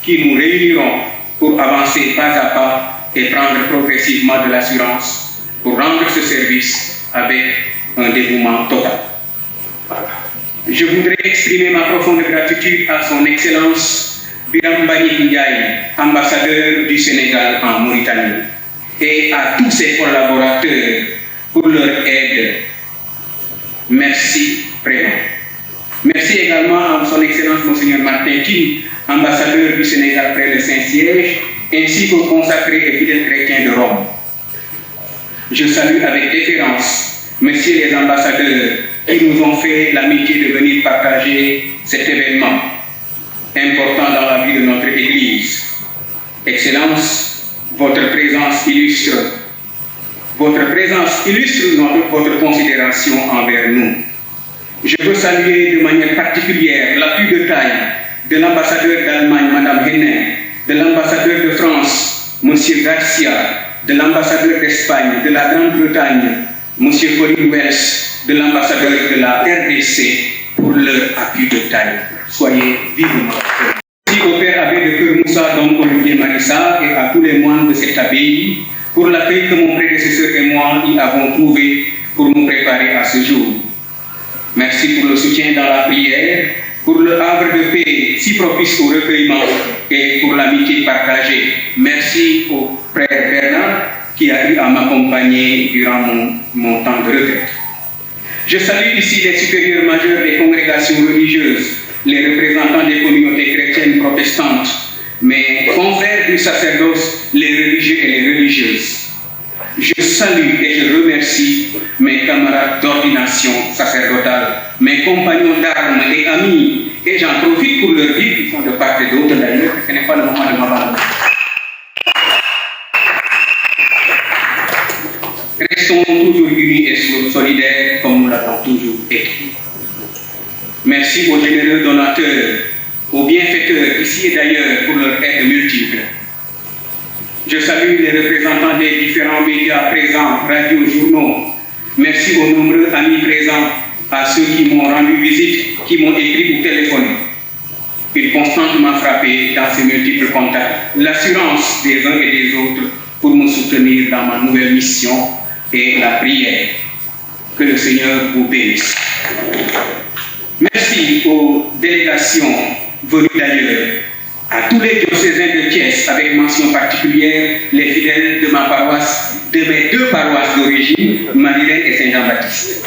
qui nous réuniront pour avancer pas à pas et prendre progressivement de l'assurance pour rendre ce service avec un dévouement total. Je voudrais exprimer ma profonde gratitude à son Excellence Biram Mbagnick Ndiaye, ambassadeur du Sénégal en Mauritanie, et à tous ses collaborateurs pour leur aide. Merci vraiment. Merci également à son Excellence Monseigneur Martin Kim, ambassadeur du Sénégal près le Saint-Siège, ainsi qu'aux consacrés et fidèles chrétiens de Rome. Je salue avec déférence messieurs les ambassadeurs qui nous ont fait l'amitié de venir partager cet événement important dans la vie de notre Église. Excellence, votre présence illustre votre considération envers nous. Je veux saluer de manière particulière l'appui de taille de l'ambassadeur d'Allemagne, Mme Hennen, de l'ambassadeur de France, M. Garcia, de l'ambassadeur d'Espagne, de la Grande-Bretagne, M. Colin Wells, de l'ambassadeur de la RDC, pour leur appui de taille. Soyez vivement. Merci au Père Abbé de Keur Moussa, Dom Olivier Marissa, et à tous les moines de cette abbaye pour l'accueil que mon prédécesseur et moi y avons trouvé pour nous préparer à ce jour. Merci pour le soutien dans la prière, pour le havre de paix si propice au recueillement et pour l'amitié partagée. Merci au frère Bernard qui a eu à m'accompagner durant mon temps de retraite. Je salue ici les supérieurs majeurs des congrégations religieuses, les représentants des communautés chrétiennes protestantes, mes confrères du sacerdoce, les religieux et les religieuses. Je salue et je remercie mes camarades d'ordination sacerdotale, mes compagnons d'armes et amis, et j'en profite pour leur dire qu'ils sont de part et d'autre d'ailleurs, que ce n'est pas le moment de m'abandonner. Restons toujours unis et solidaires comme nous l'avons toujours été. Merci aux généreux donateurs, aux bienfaiteurs ici et d'ailleurs pour leur aide multiple. Je salue les représentants des différents médias présents, radios, journaux. Merci aux nombreux amis présents, à ceux qui m'ont rendu visite, qui m'ont écrit ou téléphoné. Une constante m'a frappé dans ces multiples contacts. L'assurance des uns et des autres pour me soutenir dans ma nouvelle mission et la prière. Que le Seigneur vous bénisse. Merci. merci aux délégations venues d'ailleurs, à tous les diocésains de Thiès, avec mention particulière les fidèles de ma paroisse, de mes deux paroisses d'origine, Marilène et Saint-Jean-Baptiste.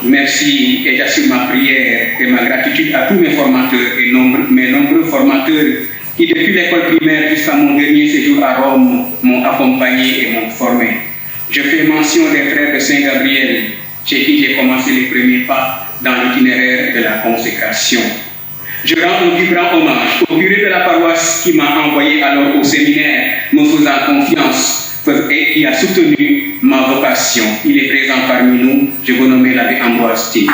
Merci et j'assure ma prière et ma gratitude à tous mes formateurs et mes nombreux formateurs qui, depuis l'école primaire jusqu'à mon dernier séjour à Rome, m'ont accompagné et m'ont formé. Je fais mention des frères de Saint-Gabriel, chez qui j'ai commencé les premiers pas dans l'itinéraire de la consécration. Je rends un vibrant hommage au curé de la paroisse qui m'a envoyé alors au séminaire, me faisant confiance et qui a soutenu ma vocation. Il est présent parmi nous, je vous nomme l'abbé Ambroise Tine.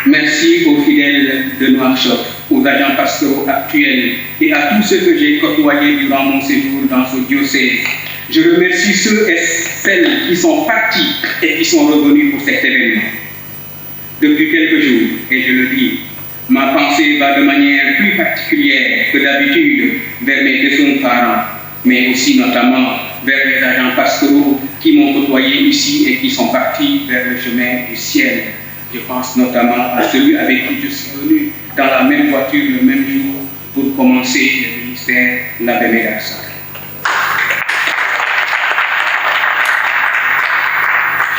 Merci aux fidèles de Nouakchott, aux agents pastoraux actuels et à tous ceux que j'ai côtoyés durant mon séjour dans ce diocèse. Je remercie ceux et celles qui sont partis et qui sont revenus pour cet événement. Depuis quelques jours, et je le dis, ma pensée va de manière plus particulière que d'habitude vers mes défunts parents, mais aussi notamment vers les agents pastoraux qui m'ont côtoyé ici et qui sont partis vers le chemin du ciel. Je pense notamment à celui avec qui je suis venu dans la même voiture le même jour pour commencer le ministère, l'abbé Mégassar.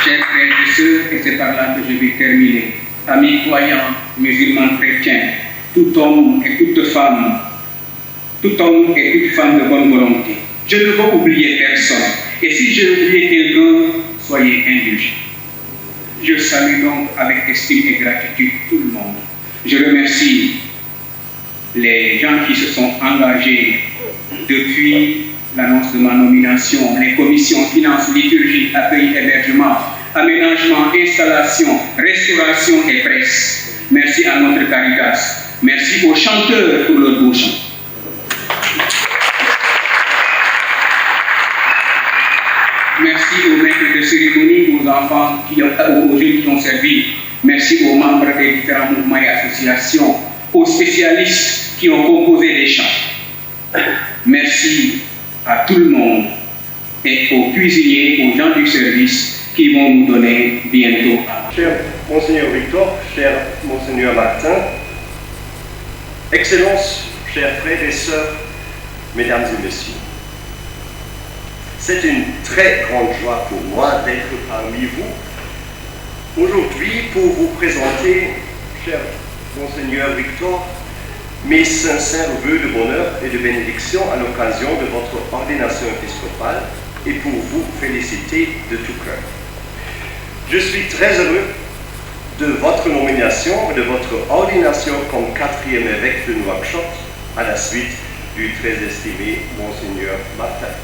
Chers frères et sœurs, et c'est par là que je vais terminer, amis croyants, musulmans chrétiens, tout homme et toute femme de bonne volonté. Je ne veux oublier personne, et si j'ai oublié quelqu'un, soyez indulgents. Je salue donc avec estime et gratitude tout le monde. Je remercie les gens qui se sont engagés depuis l'annonce de ma nomination, les commissions finances, liturgie, accueil, hébergement, aménagement, installation, restauration et presse. Merci à notre Caritas. Merci aux chanteurs pour leur beau chant. Merci aux maîtres de cérémonie, aux enfants, aux jeunes qui ont servi. Merci aux membres des différents mouvements et associations, aux spécialistes qui ont composé les chants. Merci à tout le monde et aux cuisiniers, aux gens du service qui vont nous donner bientôt. Cher Monseigneur Victor, cher Monseigneur Martin, Excellences, chers frères et sœurs, Mesdames et Messieurs, c'est une très grande joie pour moi d'être parmi vous aujourd'hui pour vous présenter, cher Monseigneur Victor, mes sincères vœux de bonheur et de bénédiction à l'occasion de votre ordination épiscopale et pour vous féliciter de tout cœur. Je suis très heureux de votre nomination et de votre ordination comme 4e évêque de Nouakchott à la suite du très estimé Monseigneur Martin.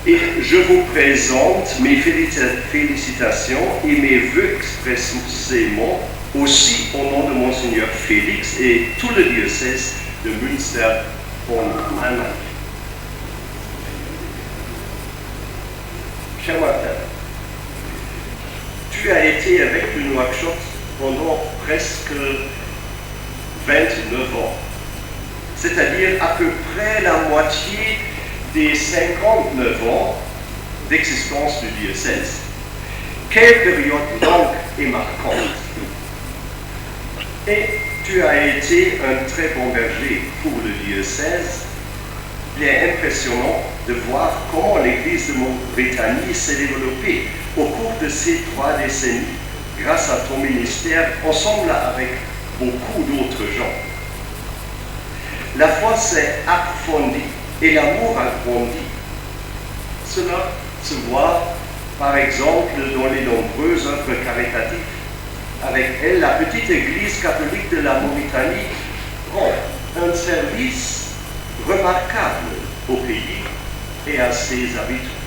Et je vous présente mes félicitations et mes vœux expressément aussi au nom de Monseigneur Félix et tout le diocèse de Münster-und-Annach. Cher Martin, tu as été évêque de Nouakchott pendant presque 29 ans, c'est-à-dire à peu près la moitié des 59 ans d'existence du diocèse. Quelle période longue et marquante! Et tu as été un très bon berger pour le diocèse. Il est impressionnant de voir comment l'Église de Mauritanie s'est développée au cours de ces 3 décennies grâce à ton ministère, ensemble avec beaucoup d'autres gens. La foi s'est approfondie et l'amour a grandi. Cela se voit par exemple dans les nombreuses œuvres caritatives. Avec elle, la petite église catholique de la Mauritanie rend un service remarquable au pays et à ses habitants.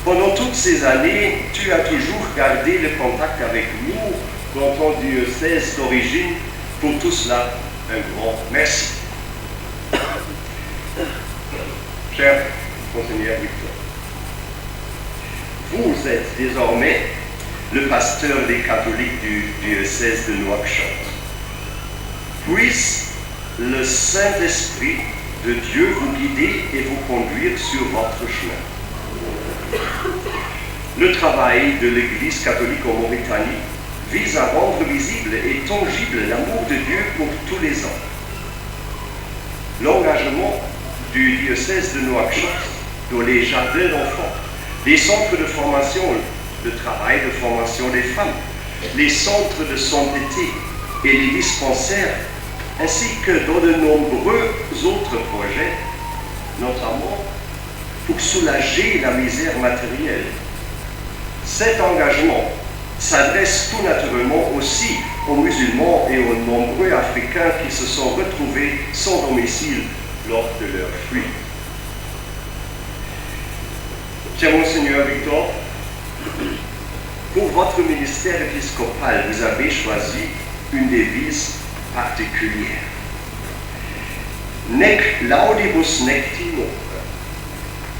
Pendant toutes ces années, tu as toujours gardé le contact avec nous dans ton diocèse d'origine. Pour tout cela, un grand merci. Cher Monseigneur Victor, vous êtes désormais le pasteur des catholiques du diocèse de Nouakchott. Puisse le Saint-Esprit de Dieu vous guider et vous conduire sur votre chemin. Le travail de l'Église catholique en Mauritanie vise à rendre visible et tangible l'amour de Dieu pour tous les hommes. L'engagement du diocèse de Nouakchott dans les jardins d'enfants, les centres de formation, le travail de formation des femmes, les centres de santé et les dispensaires, ainsi que dans de nombreux autres projets, notamment pour soulager la misère matérielle. Cet engagement s'adresse tout naturellement aussi aux musulmans et aux nombreux Africains qui se sont retrouvés sans domicile lors de leur fuite. Cher Monseigneur Victor, pour votre ministère épiscopal, vous avez choisi une devise particulière. Nec laudibus nec timor.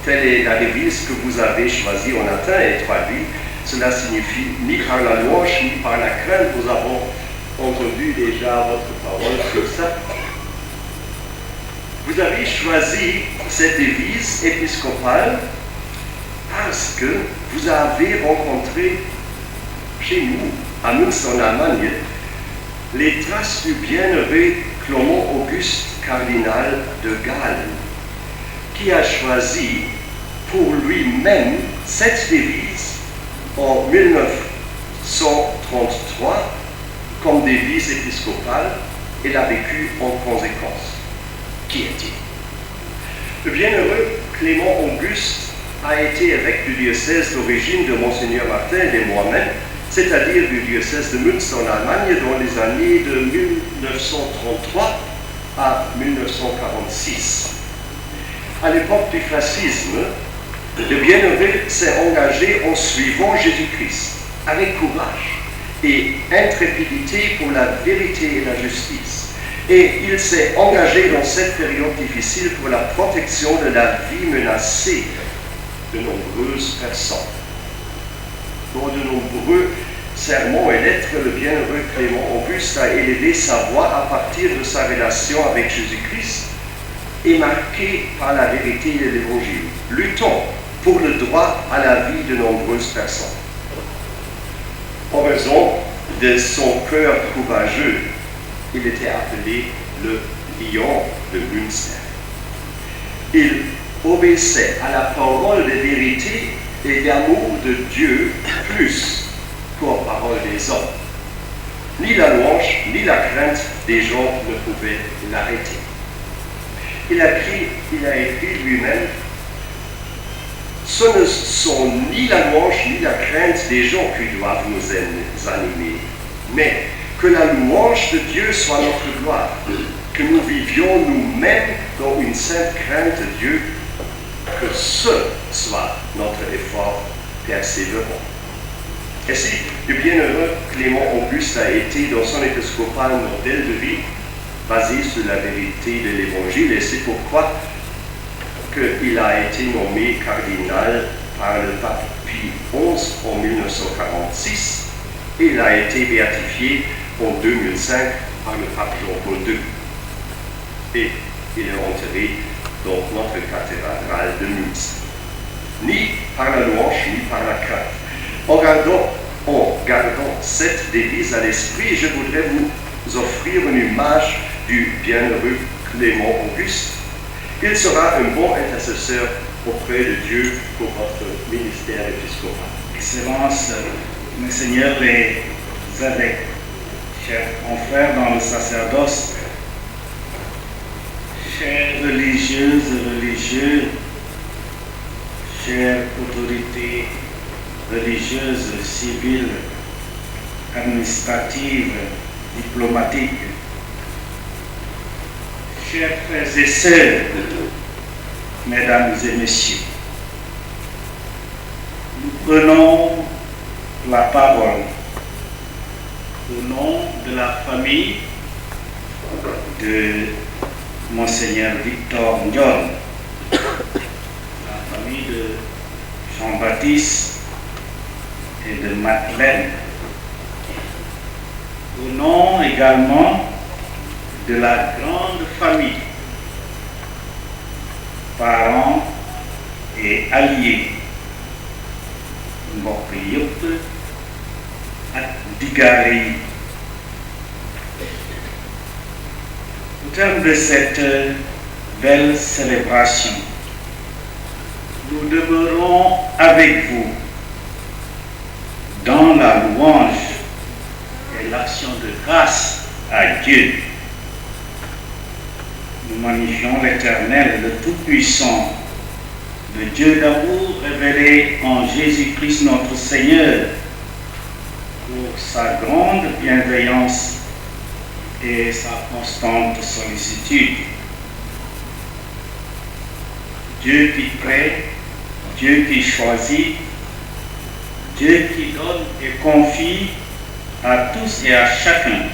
Telle est la devise que vous avez choisie en latin et traduite. Cela signifie ni par la louange ni par la crainte. Nous avons entendu déjà votre parole sur ça. Vous avez choisi cette devise épiscopale parce que vous avez rencontré chez nous, à Münster en Allemagne, les traces du bienheureux Clément Auguste, cardinal de Galles, qui a choisi pour lui-même cette devise en 1933 comme devise épiscopale et l'a vécue en conséquence. Qui est-il? Le bienheureux Clément Auguste a été évêque du diocèse d'origine de Monseigneur Martin et de moi-même, c'est-à-dire du diocèse de Münster en Allemagne dans les années de 1933 à 1946. À l'époque du fascisme, le bienheureux s'est engagé en suivant Jésus-Christ avec courage et intrépidité pour la vérité et la justice. Et il s'est engagé dans cette période difficile pour la protection de la vie menacée de nombreuses personnes. Dans de nombreux sermons et lettres, le bienheureux Clément Auguste a élevé sa voix à partir de sa relation avec Jésus-Christ et marqué par la vérité de l'Évangile, luttant pour le droit à la vie de nombreuses personnes. En raison de son cœur courageux, il était appelé le lion de Münster. Il obéissait à la parole de vérité et d'amour de Dieu plus qu'aux paroles des hommes. Ni la louange, ni la crainte des gens ne pouvaient l'arrêter. Il a écrit lui-même: ce ne sont ni la louange ni la crainte des gens qui doivent nous animer, mais que la louange de Dieu soit notre gloire, que nous vivions nous-mêmes dans une sainte crainte de Dieu, que ce soit notre effort persévérant. Ainsi, le bienheureux Clément Auguste a été dans son épiscopat un modèle de vie basé sur la vérité de l'Évangile, et c'est pourquoi il a été nommé cardinal par le pape Pie XI en 1946 et il a été béatifié en 2005 par le pape Jean-Paul II. Et il est enterré dans notre cathédrale de Münster. Ni par la louange, ni par la crainte. En gardant cette devise à l'esprit, je voudrais vous offrir une image du bienheureux Clément Auguste. Il sera un bon intercesseur auprès de Dieu pour votre ministère épiscopal. Excellences, Monseigneur les évêques, chers confrères dans le sacerdoce, chères religieuses et religieux, chères autorités religieuses, civiles, administratives, diplomatiques, chers frères et sœurs, mesdames et messieurs, nous prenons la parole au nom de la famille de Monseigneur Victor Ndiol, la famille de Jean-Baptiste et de Madeleine, au nom également de la grande famille parents et alliés mbokk yépp ak digaale yi. Au terme de cette belle célébration, nous demeurons avec vous dans la louange et l'action de grâce à Dieu. Nous magnifions l'Éternel, le Tout-Puissant, le Dieu d'amour révélé en Jésus-Christ notre Seigneur, pour sa grande bienveillance et sa constante sollicitude. Dieu qui crée, Dieu qui choisit, Dieu qui donne et confie à tous et à chacun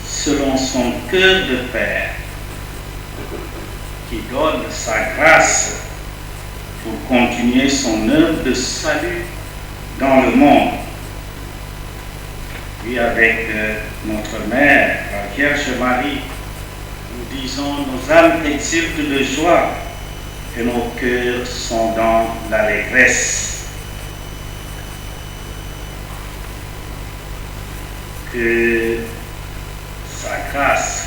selon son cœur de Père, qui donne sa grâce pour continuer son œuvre de salut dans le monde. Et avec notre Mère, la Vierge Marie, nous disons nos âmes exultent de joie et nos cœurs sont dans l'allégresse. Que sa grâce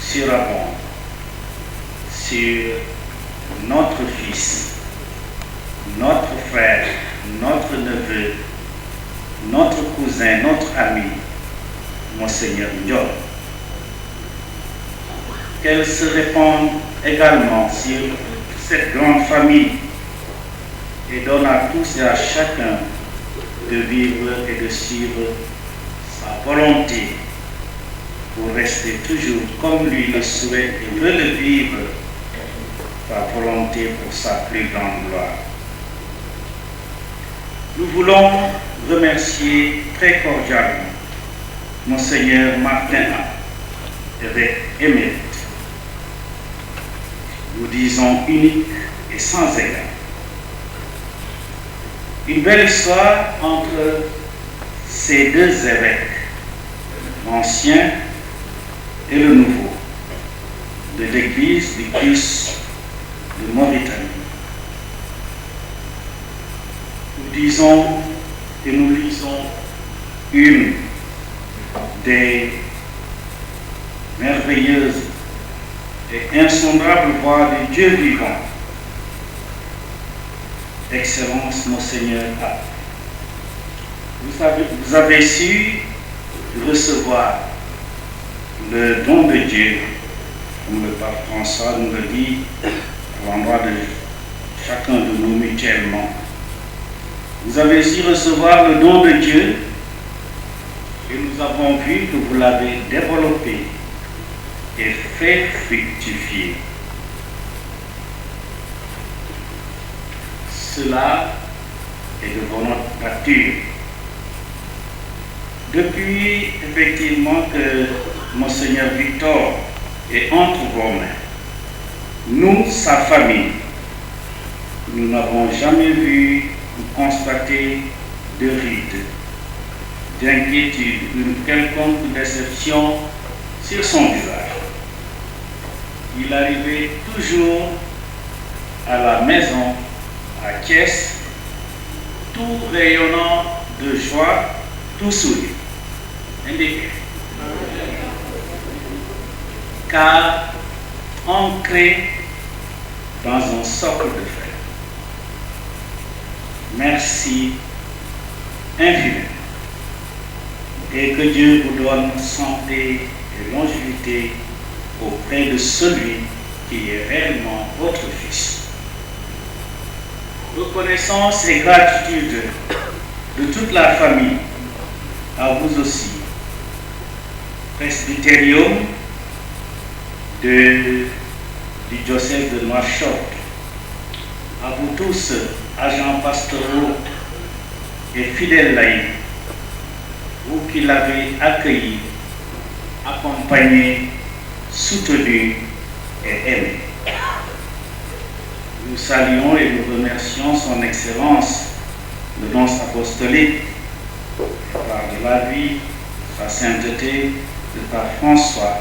surabonde sur notre fils, notre frère, notre neveu, notre cousin, notre ami, Monseigneur Ndiol. Qu'elle se répande également sur cette grande famille et donne à tous et à chacun de vivre et de suivre sa volonté pour rester toujours comme lui le souhaite et veut le vivre, sa volonté pour sa plus grande gloire. Nous voulons remercier très cordialement Monseigneur Martin, évêque émérite. Nous disons unique et sans égal. Une belle histoire entre ces deux évêques, l'ancien et le nouveau, de l'église du Christ de Mauritanie. Nous disons et nous lisons une des merveilleuses et insondables voix du Dieu vivant. Excellence, Monseigneur Pape, vous avez su recevoir le don de Dieu, comme le Pape François nous le dit à l'endroit de chacun de nous mutuellement. Vous avez su recevoir le don de Dieu et nous avons vu que vous l'avez développé et fait fructifier. Cela est de votre nature. Depuis effectivement que Monseigneur Victor est entre vos mains, nous, sa famille, nous n'avons jamais vu ou constaté de rides, d'inquiétude, une quelconque déception sur son visage. Il arrivait toujours à la maison, à Thiès, tout rayonnant de joie, tout sourire. Indiqué. Car ancré dans un socle de fer. Merci infiniment. Et que Dieu vous donne santé et longévité auprès de celui qui est réellement votre Fils. Reconnaissance et gratitude de toute la famille, à vous aussi, presbytérium du diocèse de Nouakchott, à vous tous, agents pastoraux et fidèles laïcs, vous qui l'avez accueilli, accompagné, soutenu et aimé. Nous saluons et nous remercions son Excellence, le nonce apostolique, par de la vie, sa sainteté, de Pape François,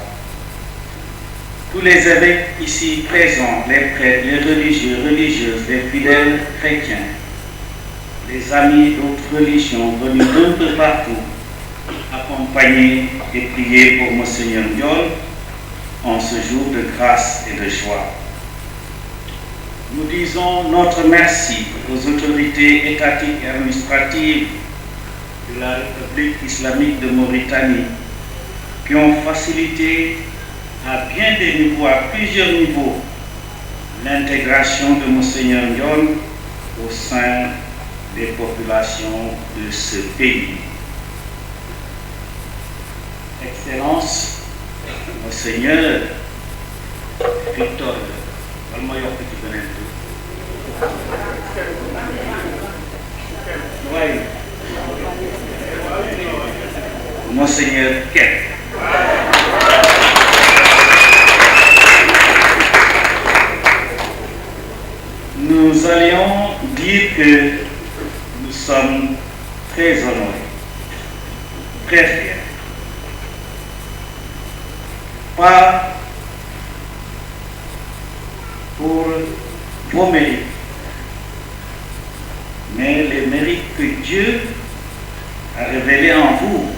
tous les évêques ici présents, les prêtres, les religieux, religieuses, les fidèles chrétiens, les amis d'autres religions venus d'un peu partout, accompagner et prier pour Monseigneur Ndiol en ce jour de grâce et de joie. Nous disons notre merci aux autorités étatiques et administratives de la République islamique de Mauritanie qui ont facilité à bien des niveaux, à plusieurs niveaux, l'intégration de Monseigneur Ndiol au sein des populations de ce pays. Excellence, Monseigneur Victor, Monseigneur Ket. Nous allions dire que nous sommes très honorés, très fiers. Pas pour vos mérites, mais les mérites que Dieu a révélés en vous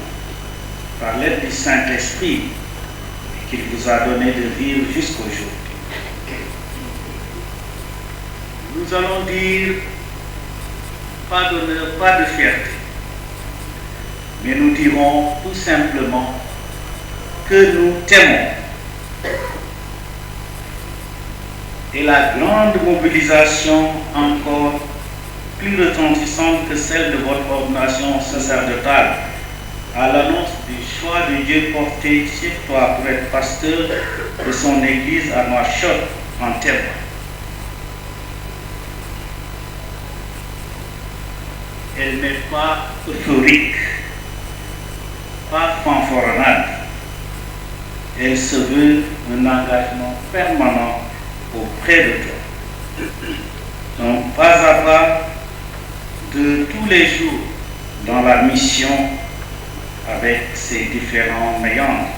par l'aide du Saint-Esprit et qu'il vous a donné de vivre jusqu'aujourd'hui. Nous allons dire pas d'honneur, pas de fierté, mais nous dirons tout simplement que nous t'aimons. Et la grande mobilisation encore plus retentissante que celle de votre ordination sacerdotale à l'annonce du choix de Dieu porté sur toi pour être pasteur de son église à Nouakchott en témoigne. Elle n'est pas euphorique, pas fanfaronnade. Elle se veut un engagement permanent auprès de toi. Donc, pas à pas, de tous les jours dans la mission avec ses différents méandres.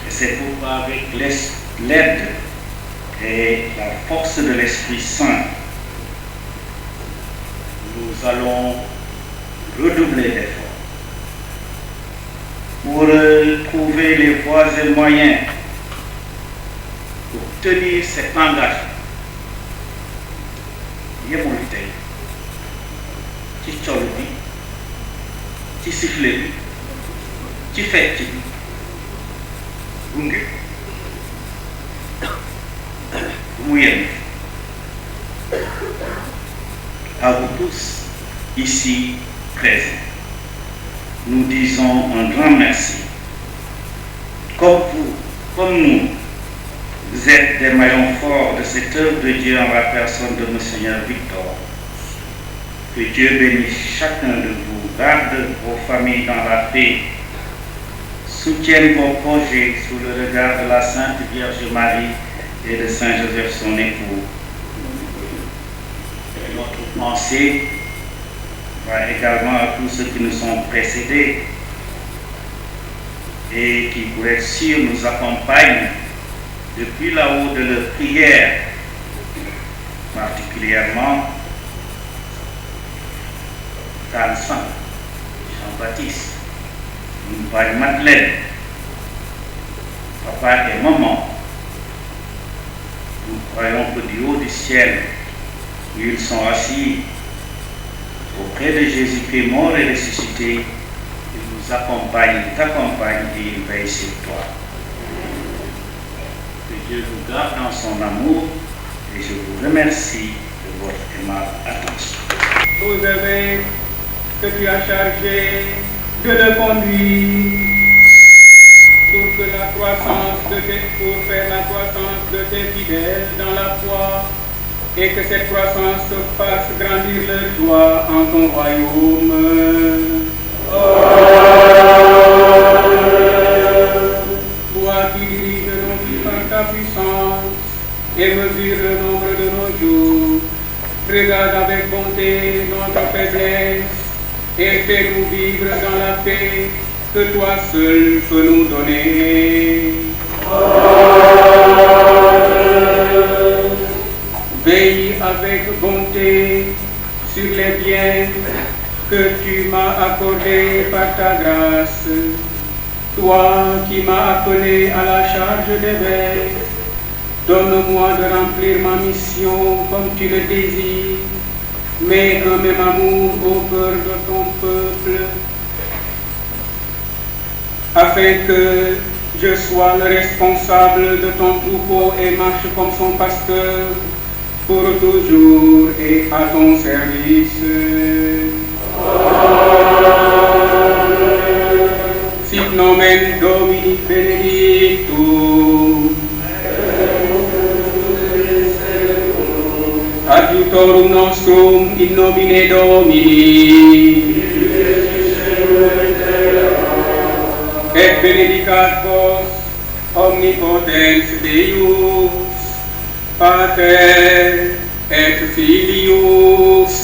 Et c'est pourquoi avec l'aide et la force de l'Esprit Saint, nous allons redoubler d'efforts pour trouver les voies et moyens pour tenir cet engagement. Yemul tey ci col bi ci sifflet bi ci fecc bi gunge bu mu yem. À vous tous ici présents, nous disons un grand merci. Comme vous, comme nous, vous êtes des maillons forts de cette œuvre de Dieu en la personne de Monseigneur Victor. Que Dieu bénisse chacun de vous, garde vos familles dans la paix, soutienne vos projets sous le regard de la Sainte Vierge Marie et de Saint Joseph son époux. Et notre pensée va également à tous ceux qui nous ont précédés et qui, pour être sûr, nous accompagnent depuis là-haut de leur prière, particulièrement Tansan, Jean-Baptiste, Madeleine, papa et maman. Nous croyons que du haut du ciel, où ils sont assis, auprès de Jésus-Christ mort et ressuscité, ils nous accompagnent, t'accompagnent et ils veillent sur toi. Que Dieu vous garde dans son amour et je vous remercie de votre aimable attention. Aux évêques que tu as chargé de le conduire pour faire la croissance de tes fidèles dans la foi et que cette croissance fasse grandir leur joie en ton royaume. Toi qui diriges nos vies par ta puissance et mesures le nombre de nos jours, regarde avec bonté notre faiblesse et fais-nous vivre dans la paix que toi seul peux nous donner. Veille avec bonté sur les biens que tu m'as accordés par ta grâce. Toi qui m'as appelé à la charge d'évêque, donne-moi de remplir ma mission comme tu le désires. Mets un même amour au cœur de ton peuple, afin que je sois le responsable de ton troupeau et marche comme son pasteur pour toujours et à ton service. Sit nomen Domini benedictum, adiutorum nostrum in nomine Domini, et benedicat vos omnipotens Deus, Pater et Filius.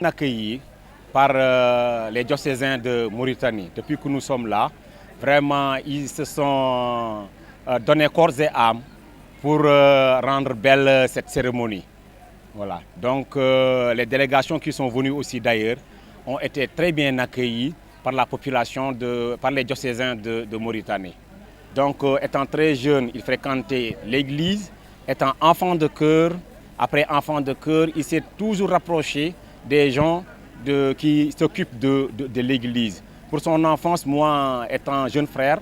Accueillis par les diocésains de Mauritanie. Depuis que nous sommes là, vraiment, ils se sont donné corps et âme pour rendre belle cette cérémonie. Voilà. Donc, les délégations qui sont venues aussi d'ailleurs ont été très bien accueillies par la population, par les diocésains de Mauritanie. Donc, étant très jeune, il fréquentait l'église. Étant enfant de cœur, après enfant de cœur, il s'est toujours rapproché des gens qui s'occupent de l'église. Pour son enfance, moi, étant jeune frère,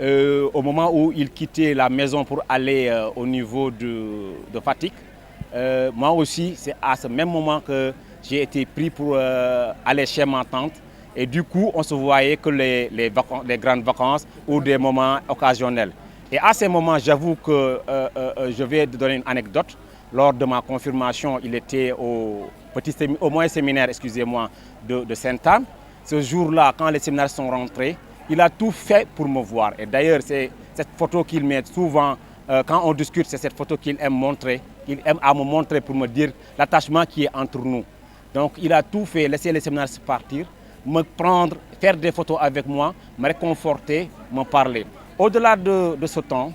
au moment où il quittait la maison pour aller au niveau de Fatick, moi aussi, c'est à ce même moment que j'ai été pris pour aller chez ma tante. Et du coup, on se voyait que les grandes vacances ou des moments occasionnels. Et à ces moments, j'avoue que je vais donner une anecdote. Lors de ma confirmation, il était au moyen séminaire, excusez-moi, de Sainte-Anne. Ce jour-là, quand les séminaires sont rentrés, il a tout fait pour me voir. Et d'ailleurs, c'est cette photo qu'il met souvent, quand on discute, c'est cette photo qu'il aime montrer. Il aime à me montrer pour me dire l'attachement qui est entre nous. Donc, il a tout fait, laisser les séminaires partir, me prendre, faire des photos avec moi, me réconforter, me parler. Au-delà de ce temps,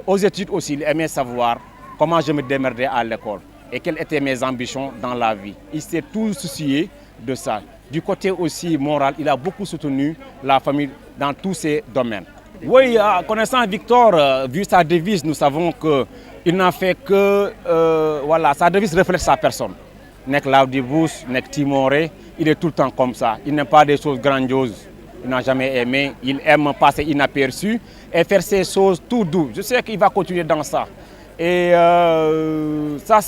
aux études aussi, il aimait savoir comment je me démerdais à l'école et quelles étaient mes ambitions dans la vie. Il s'est tout soucié de ça. Du côté aussi moral, il a beaucoup soutenu la famille dans tous ces domaines. Oui, connaissant Victor, vu sa devise, nous savons qu'il n'a fait que... voilà, sa devise reflète sa personne. Nek Laudibus, Nek Timoré, il est tout le temps comme ça. Il n'aime pas des choses grandioses. Il n'a jamais aimé. Il aime passer inaperçu et faire ces choses tout doux. Je sais qu'il va continuer dans ça. Et ça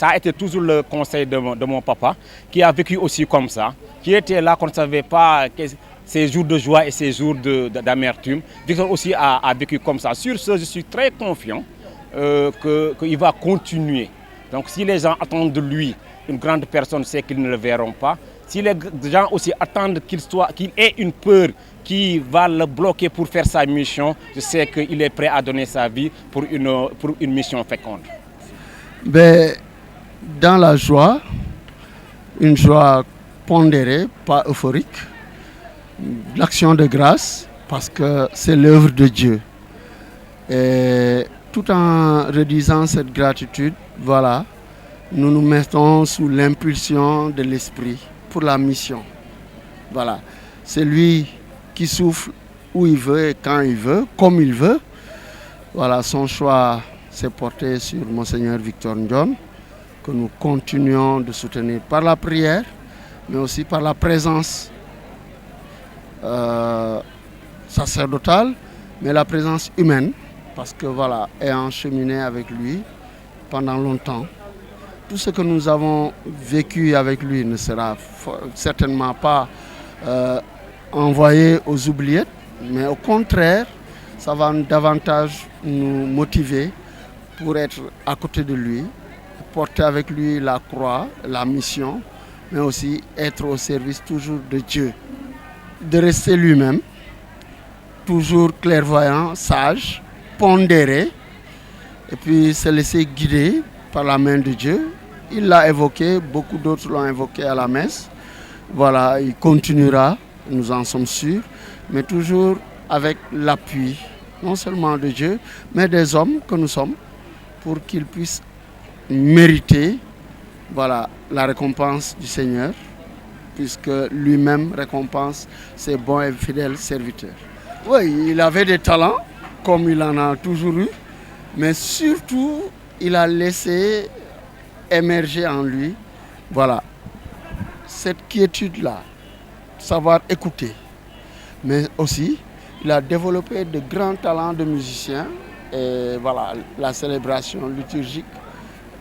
a été toujours le conseil de mon papa, qui a vécu aussi comme ça, qui était là qu'on ne savait pas ces jours de joie et ces jours d'amertume. Victor aussi a vécu comme ça. Sur ce, je suis très confiant qu'il va continuer. Donc si les gens attendent de lui une grande personne, c'est qu'ils ne le verront pas. Si les gens aussi attendent qu'il ait une peur qui va le bloquer pour faire sa mission, je sais qu'il est prêt à donner sa vie pour une mission féconde. Ben, dans la joie, une joie pondérée, pas euphorique, l'action de grâce, parce que c'est l'œuvre de Dieu. Et tout en redisant cette gratitude, voilà, nous nous mettons sous l'impulsion de l'Esprit pour la mission. Voilà, c'est lui qui souffle où il veut et quand il veut, comme il veut. Voilà, son choix s'est porté sur Monseigneur Victor Ndione, que nous continuons de soutenir par la prière, mais aussi par la présence sacerdotale, mais la présence humaine, parce que voilà, ayant cheminé avec lui pendant longtemps, tout ce que nous avons vécu avec lui ne sera certainement pas envoyé aux oubliettes, mais au contraire, ça va davantage nous motiver pour être à côté de lui, porter avec lui la croix, la mission, mais aussi être au service toujours de Dieu. De rester lui-même, toujours clairvoyant, sage, pondéré, et puis se laisser guider par la main de Dieu. Il l'a évoqué, beaucoup d'autres l'ont évoqué à la messe. Voilà, il continuera, nous en sommes sûrs, mais toujours avec l'appui, non seulement de Dieu, mais des hommes que nous sommes, pour qu'ils puissent mériter, voilà, la récompense du Seigneur, puisque lui-même récompense ses bons et fidèles serviteurs. Oui, il avait des talents, comme il en a toujours eu, mais surtout, il a laissé émerger en lui, voilà, cette quiétude-là, savoir écouter. Mais aussi, il a développé de grands talents de musicien, et voilà, la célébration liturgique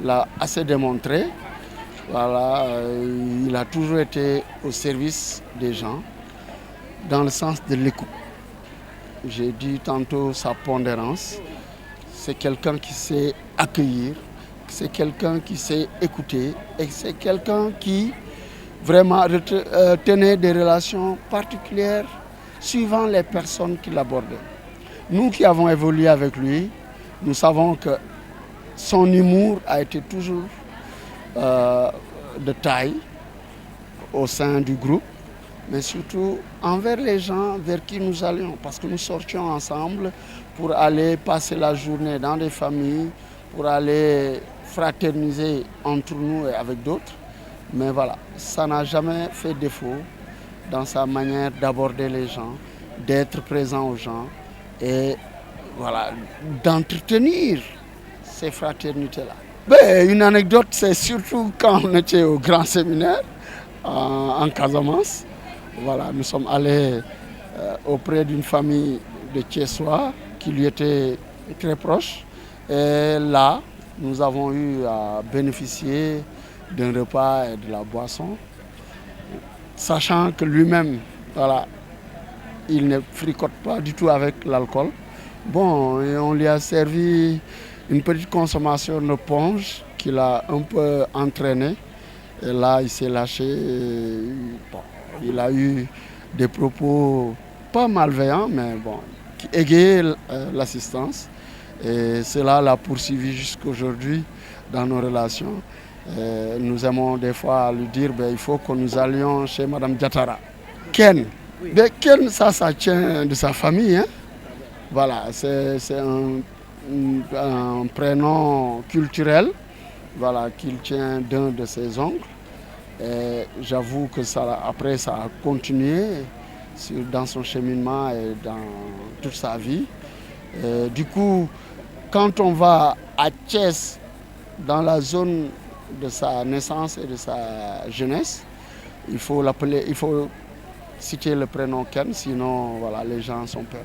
l'a assez démontré. Voilà, il a toujours été au service des gens, dans le sens de l'écoute. J'ai dit tantôt sa pondérance. C'est quelqu'un qui sait accueillir, c'est quelqu'un qui sait écouter, et c'est quelqu'un qui vraiment tenait des relations particulières suivant les personnes qu'il abordait. Nous qui avons évolué avec lui, nous savons que son humour a été toujours de taille au sein du groupe, mais surtout envers les gens vers qui nous allions, parce que nous sortions ensemble pour aller passer la journée dans des familles, pour aller fraterniser entre nous et avec d'autres. Mais voilà, ça n'a jamais fait défaut dans sa manière d'aborder les gens, d'être présent aux gens et voilà, d'entretenir ces fraternités-là. Ben, une anecdote, c'est surtout quand on était au grand séminaire en Casamance. Voilà, nous sommes allés auprès d'une famille de Thiessois qui lui était très proche. Et là, nous avons eu à bénéficier d'un repas et de la boisson, sachant que lui-même, voilà, il ne fricote pas du tout avec l'alcool. Bon, et on lui a servi une petite consommation de ponge qu'il a un peu entraîné. Et là, il s'est lâché. Bon, il a eu des propos pas malveillants, mais bon, qui égayaient l'assistance. Et cela l'a poursuivi jusqu'aujourd'hui dans nos relations. Et nous aimons des fois lui dire il faut que nous allions chez Mme Diatara. Ken. Oui. Ken, ça tient de sa famille. Hein? Voilà, c'est un prénom culturel, voilà, qu'il tient d'un de ses oncles. Et j'avoue que après ça a continué dans son cheminement et dans toute sa vie. Et du coup, quand on va à Thiès, dans la zone de sa naissance et de sa jeunesse, il faut citer le prénom Ken, sinon voilà, les gens sont peur.